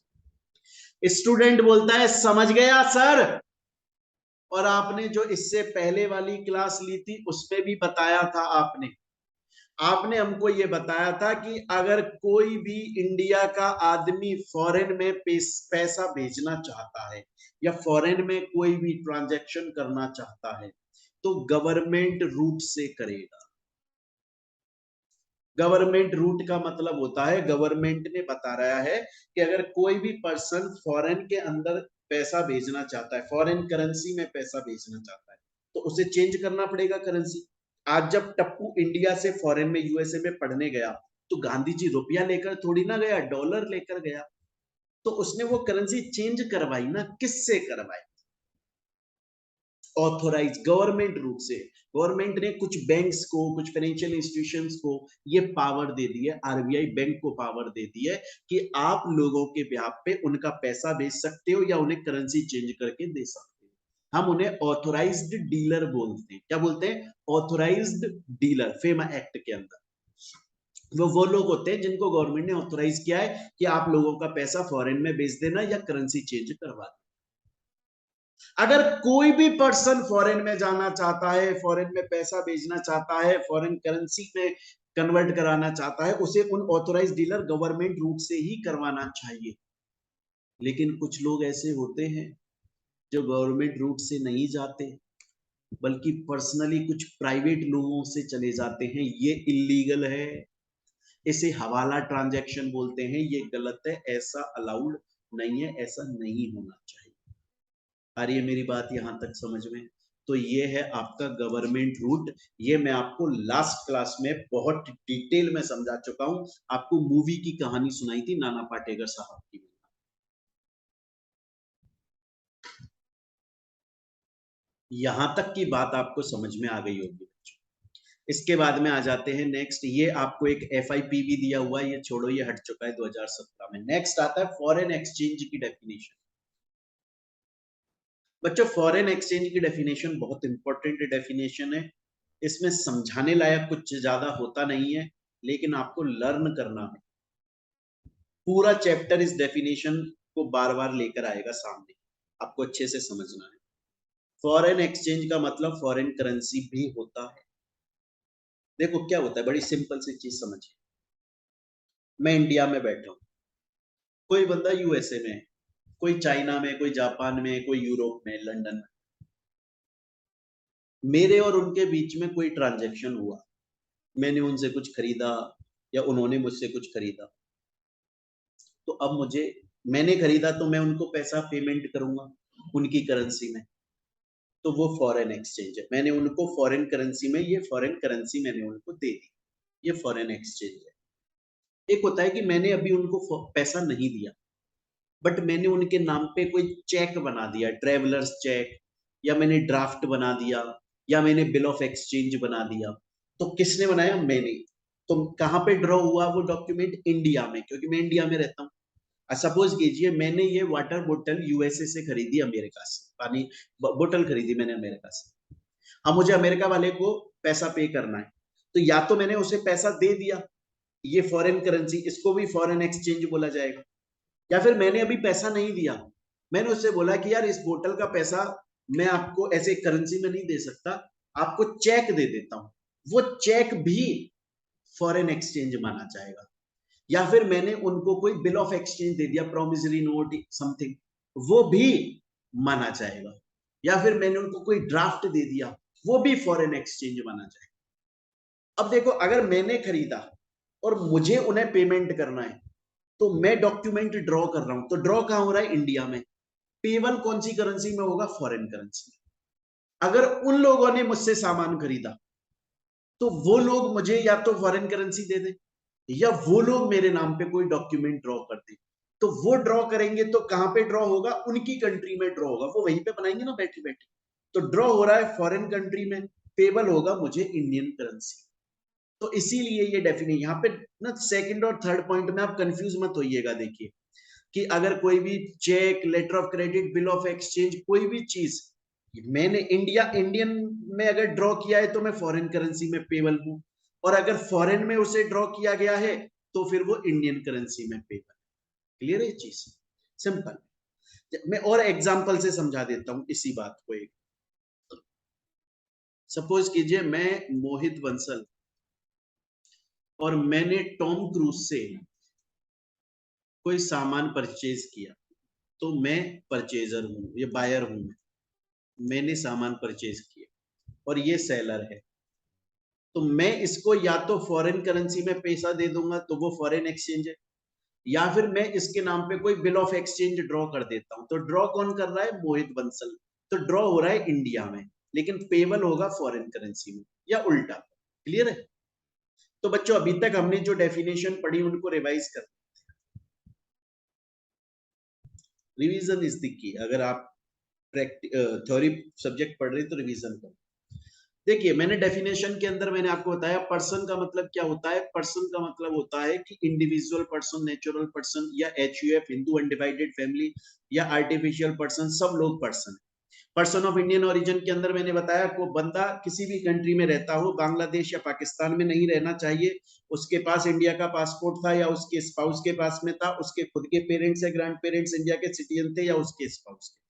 स्टूडेंट बोलता है समझ गया सर, और आपने जो इससे पहले वाली क्लास ली थी उसमें भी बताया था, आपने आपने हमको ये बताया था कि अगर कोई भी इंडिया का आदमी फॉरेन में पैसा भेजना चाहता है या फॉरेन में कोई भी ट्रांजैक्शन करना चाहता है तो गवर्नमेंट रूट से करेगा। गवर्नमेंट रूट का मतलब होता है, गवर्नमेंट ने बता रहा है कि अगर कोई भी पर्सन फॉरेन के अंदर पैसा भेजना चाहता है, फॉरेन करेंसी में पैसा भेजना चाहता है, तो उसे चेंज करना पड़ेगा करेंसी। आज जब टप्पू इंडिया से फॉरेन में यूएसए में पढ़ने गया तो गांधी जी रुपया लेकर थोड़ी ना गया, डॉलर लेकर गया। तो उसने वो करेंसी चेंज करवाई ना, किससे करवाई? ऑथोराइज गवर्नमेंट रूप से। गवर्नमेंट ने कुछ बैंक्स को, कुछ फाइनेंशियल इंस्टीट्यूशंस को ये पावर दे दी है, आरबीआई बैंक को पावर दे दी है कि आप लोगों के ब्याह पे उनका पैसा भेज सकते हो या उन्हें करेंसी चेंज करके दे सकते हो। हम उन्हें ऑथोराइज्ड डीलर बोलते हैं। क्या बोलते हैं? ऑथोराइज्ड डीलर, फेमा एक्ट के अंदर वो लोग होते हैं जिनको गवर्नमेंट ने ऑथोराइज किया है कि आप लोगों का पैसा फॉरेन में भेज देना या करेंसी चेंज करवा देना। अगर कोई भी पर्सन फॉरेन में जाना चाहता है, फॉरेन में पैसा भेजना चाहता है, फॉरेन करेंसी में कन्वर्ट कराना चाहता है, उसे उन ऑथोराइज डीलर गवर्नमेंट रूट से ही करवाना चाहिए। लेकिन कुछ लोग ऐसे होते हैं जो गवर्नमेंट रूट से नहीं जाते, बल्कि पर्सनली कुछ प्राइवेट लोगों से चले जाते हैं। ये इलीगल है, इसे हवाला ट्रांजैक्शन बोलते हैं, ये गलत है, ऐसा अलाउड नहीं है, ऐसा नहीं होना चाहिए। आ रही है मेरी बात यहां तक समझ में? तो ये है आपका गवर्नमेंट रूट। ये मैं आपको लास्ट क्लास में बहुत डिटेल में समझा चुका हूं, आपको मूवी की कहानी सुनाई थी नाना पाटेकर साहब की। यहां तक की बात आपको समझ में आ गई होगी। इसके बाद में आ जाते हैं नेक्स्ट। ये आपको एक एफआईपी भी दिया हुआ है, ये छोड़ो, ये हट चुका है 2017 में। नेक्स्ट आता है फॉरेन एक्सचेंज की डेफिनेशन। बच्चों फॉरेन एक्सचेंज की डेफिनेशन बहुत इंपॉर्टेंट डेफिनेशन है। इसमें समझाने लायक कुछ ज्यादा होता नहीं है, लेकिन आपको लर्न करना है। पूरा चैप्टर इस डेफिनेशन को बार बार लेकर आएगा सामने, आपको अच्छे से समझना है। फॉरेन एक्सचेंज का मतलब फॉरेन करेंसी भी होता है। देखो क्या होता है, बड़ी सिंपल सी चीज समझिए। मैं इंडिया में बैठा हूं, कोई बंदा यूएसए में, कोई चाइना में, कोई जापान में, कोई यूरोप में, लंदन में। मेरे और उनके बीच में कोई ट्रांजैक्शन हुआ, मैंने उनसे कुछ खरीदा या उन्होंने मुझसे कुछ खरीदा, तो अब मुझे, मैंने खरीदा तो मैं उनको पैसा पेमेंट करूंगा उनकी करेंसी में, तो वो फॉरेन एक्सचेंज है। मैंने उनको फॉरेन करेंसी में, ये फॉरेन करेंसी मैंने उनको दे दी, ये फॉरेन एक्सचेंज है। एक होता है कि मैंने अभी उनको पैसा नहीं दिया, बट मैंने उनके नाम पे कोई चेक बना दिया, ट्रेवलर्स चेक, या मैंने ड्राफ्ट बना दिया, या मैंने बिल ऑफ एक्सचेंज बना दिया। तो किसने बनाया? मैंने। तो कहाँ पे ड्रॉ हुआ वो डॉक्यूमेंट? इंडिया में, क्योंकि मैं इंडिया में रहता हूँ। सपोज कीजिए मैंने ये वाटर बोतल यूएसए से खरीदी, अमेरिका से, पानी बोतल खरीदी मैंने अमेरिका से। अब मुझे अमेरिका वाले को पैसा पे करना है, तो या तो मैंने उसे पैसा दे दिया, ये फॉरेन करेंसी, इसको भी फॉरेन एक्सचेंज बोला जाएगा, या फिर मैंने अभी पैसा नहीं दिया, मैंने उससे बोला कि यार इस बोतल का पैसा मैं आपको ऐसे करेंसी में नहीं दे सकता, आपको चेक दे देता हूं, वो चेक भी फॉरेन एक्सचेंज माना जाएगा। या फिर मैंने उनको कोई बिल ऑफ एक्सचेंज दे दिया, प्रोमिसरी नोट समथिंग, वो भी माना जाएगा। या फिर मैंने उनको कोई ड्राफ्ट दे दिया, वो भी फॉरेन एक्सचेंज माना जाएगा। अब देखो, अगर मैंने खरीदा और मुझे उन्हें पेमेंट करना है, तो मैं डॉक्यूमेंट ड्रॉ कर रहा हूं, तो ड्रॉ कहां हो रहा है? इंडिया में। पेबल कौन सी करेंसी में होगा? फॉरेन करेंसी में। अगर उन लोगों ने मुझसे सामान खरीदा, तो वो लोग मुझे या तो फॉरेन करेंसी दे दें, या वो लोग मेरे नाम पे कोई डॉक्यूमेंट ड्रॉ कर दें। तो वो ड्रॉ करेंगे तो कहां पे ड्रॉ होगा? उनकी कंट्री में ड्रॉ होगा, वो वहीं पे बनाएंगे ना बैठे बैठे। तो ड्रॉ हो रहा है फॉरेन कंट्री में, पेबल होगा मुझे इंडियन करेंसी। तो इसीलिए ये डेफिनेशन यहाँ पे ना, सेकंड और थर्ड पॉइंट में आप कंफ्यूज मत होइएगा। देखिए कि अगर कोई भी cheque, letter of credit, bill of exchange, कोई भी चीज मैंने इंडियन में अगर ड्रॉ किया है, तो मैं फॉरेन करेंसी में पेबल हूं, और अगर फॉरेन में उसे ड्रॉ किया गया है, तो फिर वो इंडियन करेंसी में पेबल। क्लियर है ये चीज? सिंपल। मैं और एग्जांपल से समझा देता हूं इसी बात को। एक सपोज कीजिए मैं मोहित बंसल, और मैंने टॉम क्रूज से कोई सामान परचेज किया, तो मैं परचेजर हूं, ये बायर हूं मैं, मैंने सामान परचेज किया और ये सेलर है। तो मैं इसको या तो फॉरेन करेंसी में पैसा दे दूंगा, तो वो फॉरेन एक्सचेंज है, या फिर मैं इसके नाम पे कोई बिल ऑफ एक्सचेंज ड्रॉ कर देता हूं। तो ड्रॉ कौन कर रहा है? मोहित बंसल। तो ड्रॉ हो रहा है इंडिया में, लेकिन पेबल होगा फॉरेन करेंसी में, या उल्टा। क्लियर है? तो बच्चों, अभी तक हमने जो डेफिनेशन पढ़ी उनको रिवाइज कर, रिवीजन इज द की। अगर आप थ्योरी सब्जेक्ट पढ़ रहे हैं तो रिवीजन करो। देखिए, मैंने डेफिनेशन के अंदर मैंने आपको बताया पर्सन का मतलब क्या होता है। पर्सन का मतलब होता है कि इंडिविजुअल पर्सन, नेचुरल पर्सन, या HUF, हिंदू अनडिवाइडेड फैमिली, या आर्टिफिशियल पर्सन, सब लोग person. Person of Indian origin के अंदर मैंने बताया को बंदा किसी भी कंट्री में रहता हो, बांग्लादेश या पाकिस्तान में नहीं रहना चाहिए, उसके पास इंडिया का पासपोर्ट था, या उसके स्पाउस के पास में था, उसके खुद के पेरेंट्स या ग्रैंड पेरेंट्स इंडिया के सिटीजन थे, या उसके स्पाउस के।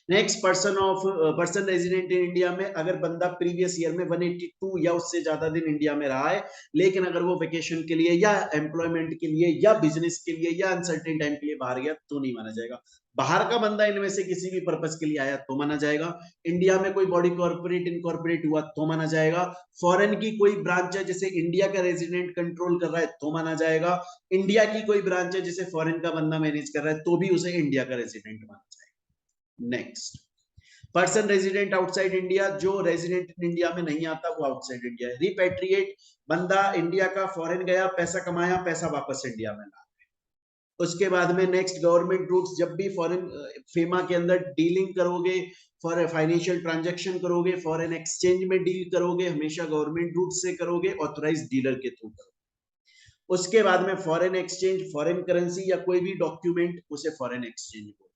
Next, person resident in India में, अगर बंदा प्रीवियस ईयर में 182 या उससे ज्यादा दिन इंडिया में रहा है, लेकिन अगर वो वेकेशन के लिए या एम्प्लॉयमेंट के लिए या बिजनेस के लिए या अनसर्टेन टाइम के लिए बाहर गया, तो नहीं माना जाएगा। बाहर का बंदा इनमें से किसी भी पर्पस के लिए आया तो माना जाएगा। इंडिया में कोई बॉडी कॉर्पोरेट इनकॉर्पोरेट हुआ तो माना जाएगा। फॉरेन की कोई ब्रांच है जिसे इंडिया का रेजिडेंट कंट्रोल कर रहा है तो माना जाएगा। इंडिया की कोई ब्रांच है जिसे फॉरेन का बंदा मैनेज कर रहा है, तो भी उसे इंडिया का रेजिडेंट माना जाएगा। Next, person resident outside India, जो रेजिडेंट इन इंडिया में नहीं आता वो आउटसाइड इंडिया है। रिपेट्रिएट, बंदा इंडिया का फॉरेन गया, पैसा कमाया, पैसा वापस इंडिया में ला। उसके बाद में नेक्स्ट, गवर्नमेंट रूल्स, जब भी फॉरेन फेमा के अंदर डीलिंग करोगे, फॉर फाइनेंशियल ट्रांजैक्शन करोगे, फॉरेन एक्सचेंज में डील करोगे, हमेशा गवर्नमेंट रूट से करोगे, ऑथराइज डीलर के थ्रू करोगे। उसके बाद में फॉरेन एक्सचेंज, फॉरेन करेंसी या कोई भी डॉक्यूमेंट, उसे फॉरेन एक्सचेंज बोलते हैं।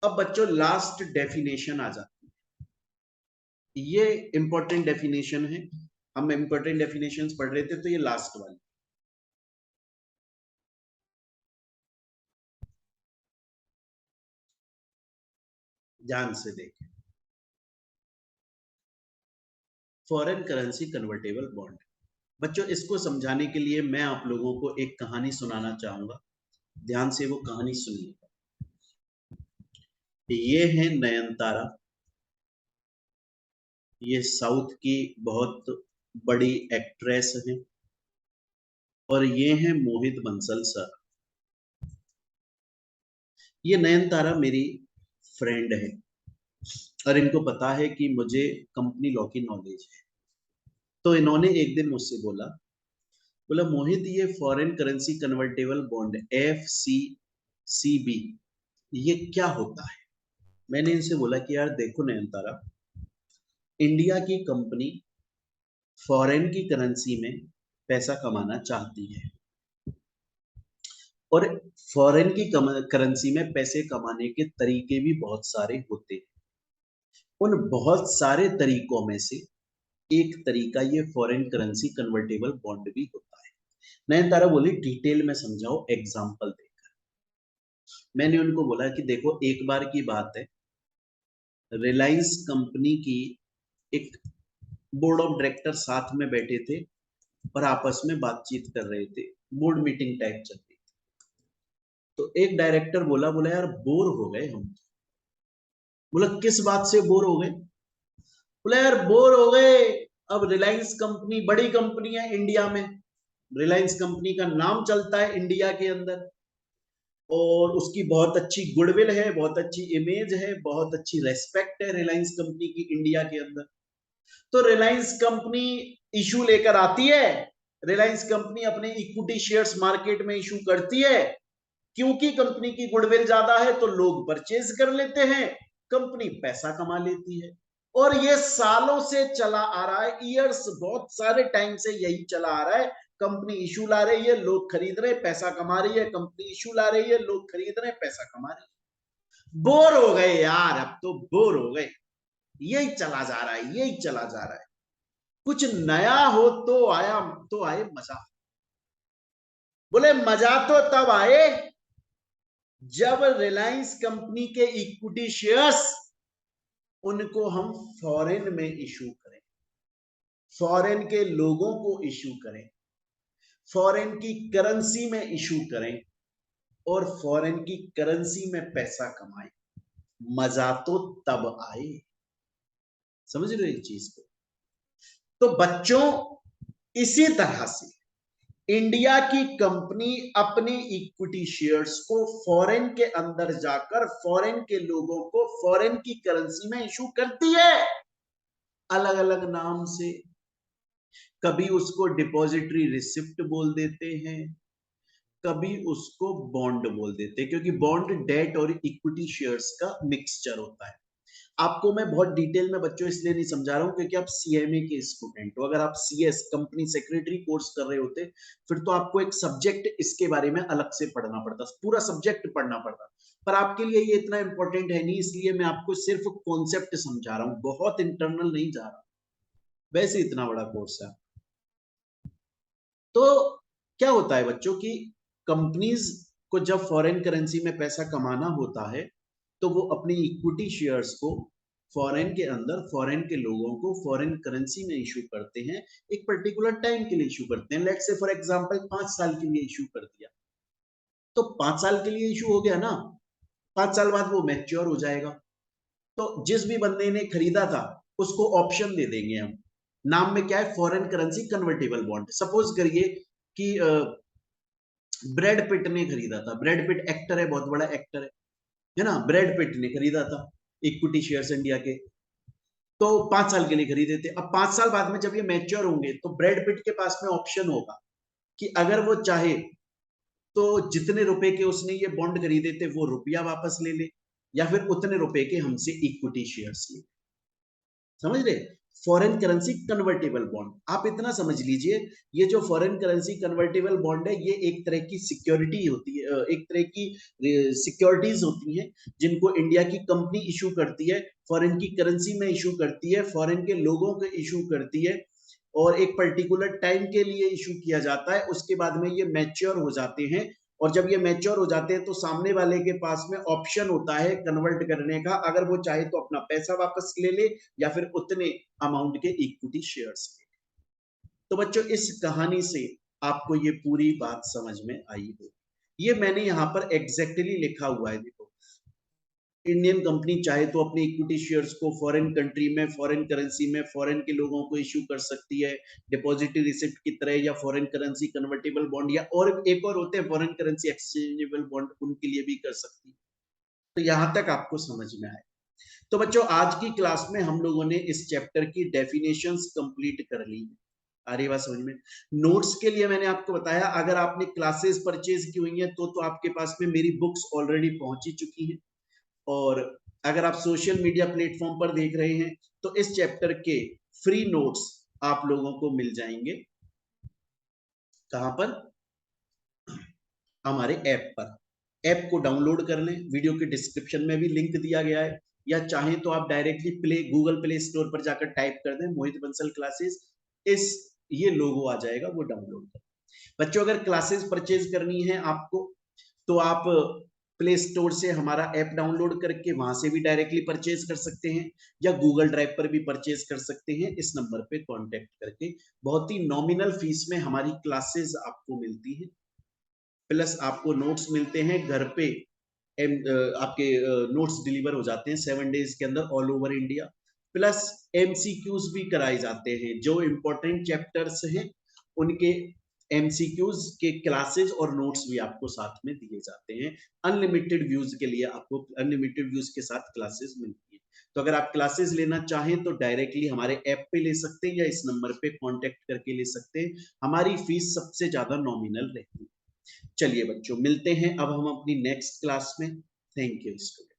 अब बच्चों, लास्ट डेफिनेशन आ जाती है, ये इंपॉर्टेंट डेफिनेशन है। हम इंपॉर्टेंट डेफिनेशंस पढ़ रहे थे, तो ये लास्ट वाली, ध्यान से देखें। Foreign currency convertible bond. बच्चों, इसको समझाने के लिए मैं आप लोगों को एक कहानी सुनाना चाहूंगा, ध्यान से वो कहानी सुनिए। ये है नयनतारा, ये साउथ की बहुत बड़ी एक्ट्रेस है और ये है मोहित बंसल सर। ये नयनतारा मेरी फ्रेंड है और इनको पता है कि मुझे कंपनी लॉ की नॉलेज है। तो इन्होंने एक दिन मुझसे बोला, बोला मोहित ये foreign currency convertible bond FCCB ये क्या होता है। मैंने इनसे बोला कि यार देखो नयनतारा, इंडिया की कंपनी फॉरेन की करेंसी में पैसा कमाना चाहती है और फॉरेन की करेंसी में पैसे कमाने के तरीके भी बहुत सारे होते हैं। उन बहुत सारे तरीकों में से एक तरीका ये फॉरेन करेंसी कन्वर्टेबल बॉन्ड भी होता है। नयनतारा बोली डिटेल में समझाओ एग्जांपल देकर। मैंने उनको बोला कि देखो एक बार की बात है, रिलायंस कंपनी की एक बोर्ड ऑफ डायरेक्टर साथ में बैठे थे और आपस में बातचीत कर रहे थे, बोर्ड मीटिंग टाइप चल रही थी। तो एक डायरेक्टर बोला, बोला यार बोर हो गए हम। बोला किस बात से बोर हो गए। बोला यार बोर हो गए, अब रिलायंस कंपनी बड़ी कंपनी है इंडिया में, रिलायंस कंपनी का नाम चलता है इंडिया के अंदर और उसकी बहुत अच्छी गुडविल है, बहुत अच्छी इमेज है, बहुत अच्छी रेस्पेक्ट है रिलायंस कंपनी की इंडिया के अंदर। तो रिलायंस कंपनी इशू लेकर आती है, रिलायंस कंपनी अपने इक्विटी शेयर्स मार्केट में इशू करती है, क्योंकि कंपनी की गुडविल ज्यादा है तो लोग परचेज कर लेते हैं, कंपनी पैसा कमा लेती है। और ये सालों से चला आ रहा है, ईयर्स, बहुत सारे टाइम से यही चला आ रहा है। कंपनी इशू ला रही है, लोग खरीद रहे, पैसा कमा रही है, कंपनी इशू ला रही है, लोग खरीद रहे, पैसा कमा रही है। बोर हो गए यार, अब तो बोर हो गए, यही चला जा रहा है, यही चला जा रहा है। कुछ नया हो तो आया, तो आए मजा। बोले मजा तो तब आए जब रिलायंस कंपनी के इक्विटी शेयर्स उनको हम फॉरेन में इशू करें, फॉरेन के लोगों को इशू करें, फॉरेन की करेंसी में इशू करें और फॉरेन की करेंसी में पैसा कमाएं। मजा तो तब आए। समझ रहे हो इस चीज को। तो बच्चों, इसी तरह से इंडिया की कंपनी अपने इक्विटी शेयर्स को फॉरेन के अंदर जाकर फॉरेन के लोगों को फॉरेन की करेंसी में इशू करती है, अलग अलग नाम से। कभी उसको डिपॉजिटरी रिसिप्ट बोल देते हैं, कभी उसको बॉन्ड बोल देते हैं, क्योंकि बॉन्ड डेट और इक्विटी शेयर्स का मिक्सचर होता है। आपको मैं बहुत डिटेल में बच्चों इसलिए नहीं समझा रहा हूं क्योंकि आप CMA के स्टूडेंट हो। अगर आप CS कंपनी सेक्रेटरी कोर्स कर रहे होते फिर तो आपको एक सब्जेक्ट इसके बारे में अलग से पढ़ना पड़ता, पूरा सब्जेक्ट पढ़ना पड़ता। पर आपके लिए ये इतना इंपॉर्टेंट है नहीं, इसलिए मैं आपको सिर्फ कॉन्सेप्ट समझा रहा हूँ, बहुत इंटरनल नहीं जा रहा, वैसे इतना बड़ा कोर्स है। तो क्या होता है बच्चों की, कंपनीज को जब फॉरेन करेंसी में पैसा कमाना होता है तो वो अपनी इक्विटी शेयर्स को फॉरेन के अंदर फॉरेन के लोगों को फॉरेन करेंसी में इशू करते हैं, एक पर्टिकुलर टाइम के लिए इशू करते हैं। लेट्स से फॉर एग्जांपल 5 साल के लिए इशू कर दिया, तो 5 साल के लिए इशू हो गया ना, 5 साल बाद वो मैच्योर हो जाएगा। तो जिस भी बंदे ने खरीदा था उसको ऑप्शन दे देंगे हम, नाम में क्या है, foreign currency convertible bond. Suppose करिए कि ब्रैड पिट ने खरीदा था, ब्रैड पिट एक्टर है, बहुत बड़ा एक्टर है ना, ब्रैड पिट ने खरीदा था इक्विटी शेयर्स इंडिया के, तो 5 साल के लिए खरीदे थे। अब 5 साल बाद में जब ये मैच्योर होंगे तो ब्रैड पिट के पास में ऑप्शन होगा कि अगर वो चाहे तो जितने रुपए के उसने ये बॉन्ड खरीदे थे वो रुपया वापस ले ले, या फिर उतने रुपए के हमसे इक्विटी शेयर्स ले। समझ रहे, फॉरेन करेंसी कन्वर्टेबल बॉन्ड, आप इतना समझ लीजिए, ये जो फॉरेन करेंसी कन्वर्टेबल बॉन्ड है ये एक तरह की सिक्योरिटी होती है, एक तरह की सिक्योरिटीज होती हैं जिनको इंडिया की कंपनी इशू करती है, फॉरेन की करेंसी में इशू करती है, फॉरेन के लोगों को इशू करती है और एक पर्टिकुलर टाइम के लिए इशू किया जाता है, उसके बाद में ये मैच्योर हो जाते हैं। और जब ये मैच्योर हो जाते हैं तो सामने वाले के पास में ऑप्शन होता है कन्वर्ट करने का, अगर वो चाहे तो अपना पैसा वापस ले ले या फिर उतने अमाउंट के इक्विटी शेयर्स ले। तो बच्चों इस कहानी से आपको ये पूरी बात समझ में आई हो। ये मैंने यहाँ पर एग्जैक्टली लिखा हुआ है, देखो इंडियन कंपनी चाहे तो अपने इक्विटी शेयर्स को फॉरेन कंट्री में, फॉरेन करेंसी में, फॉरेन के लोगों को इश्यू कर सकती है, डिपॉजिटरी रिसिप्ट की तरह, या फॉरेन करेंसी कन्वर्टेबल बॉन्ड, या और एक और होते हैं फॉरेन करेंसी एक्सचेंजेबल बॉन्ड, उनके लिए भी कर सकती है। तो यहां तक आपको समझ में आए। तो बच्चों आज की क्लास में हम लोगों ने इस चैप्टर की डेफिनेशंस कंप्लीट कर ली। आ रही बात समझ में? नोट्स के लिए मैंने आपको बताया, अगर आपने क्लासेस परचेज की हुई हैं तो आपके पास में मेरी बुक्स ऑलरेडी पहुंच ही चुकी हैं। और अगर आप सोशल मीडिया प्लेटफॉर्म पर देख रहे हैं तो इस चैप्टर के फ्री नोट्स आप लोगों को मिल जाएंगे। कहां पर? हमारे ऐप पर। ऐप को डाउनलोड कर लें, वीडियो के डिस्क्रिप्शन में भी लिंक दिया गया है, या चाहें तो आप डायरेक्टली गूगल प्ले स्टोर पर जाकर टाइप कर दें मोहित बंसल क्लासेस, इस ये लोगो आ जाएगा, वो डाउनलोड कर। बच्चों अगर क्लासेस परचेज करनी है आपको तो आप प्ले स्टोर से हमारा ऐप डाउनलोड करके वहां से भी डायरेक्टली परचेज कर सकते हैं, या गूगल ड्राइव पर भी परचेज कर सकते हैं इस नंबर पे कांटेक्ट करके। बहुत ही नॉमिनल फीस में हमारी क्लासेस आपको मिलती है, प्लस आपको नोट्स मिलते हैं घर पे। आपके नोट्स डिलीवर हो जाते हैं 7 डेज के अंदर all over India, plus MCQs भी कराए जाते हैं, जो इंपॉर्टेंट चैप्टर्स हैं उनके एमसीक्यूज के क्लासेस और नोट्स भी आपको साथ में दिए जाते हैं। अनलिमिटेड व्यूज के लिए आपको अनलिमिटेड व्यूज के साथ क्लासेस मिलती है। तो अगर आप क्लासेस लेना चाहें तो डायरेक्टली हमारे ऐप पे ले सकते हैं, या इस नंबर पे कांटेक्ट करके ले सकते हैं। हमारी फीस सबसे ज्यादा नॉमिनल रहती है। चलिए बच्चों मिलते हैं अब हम अपनी नेक्स्ट क्लास में। Thank you student.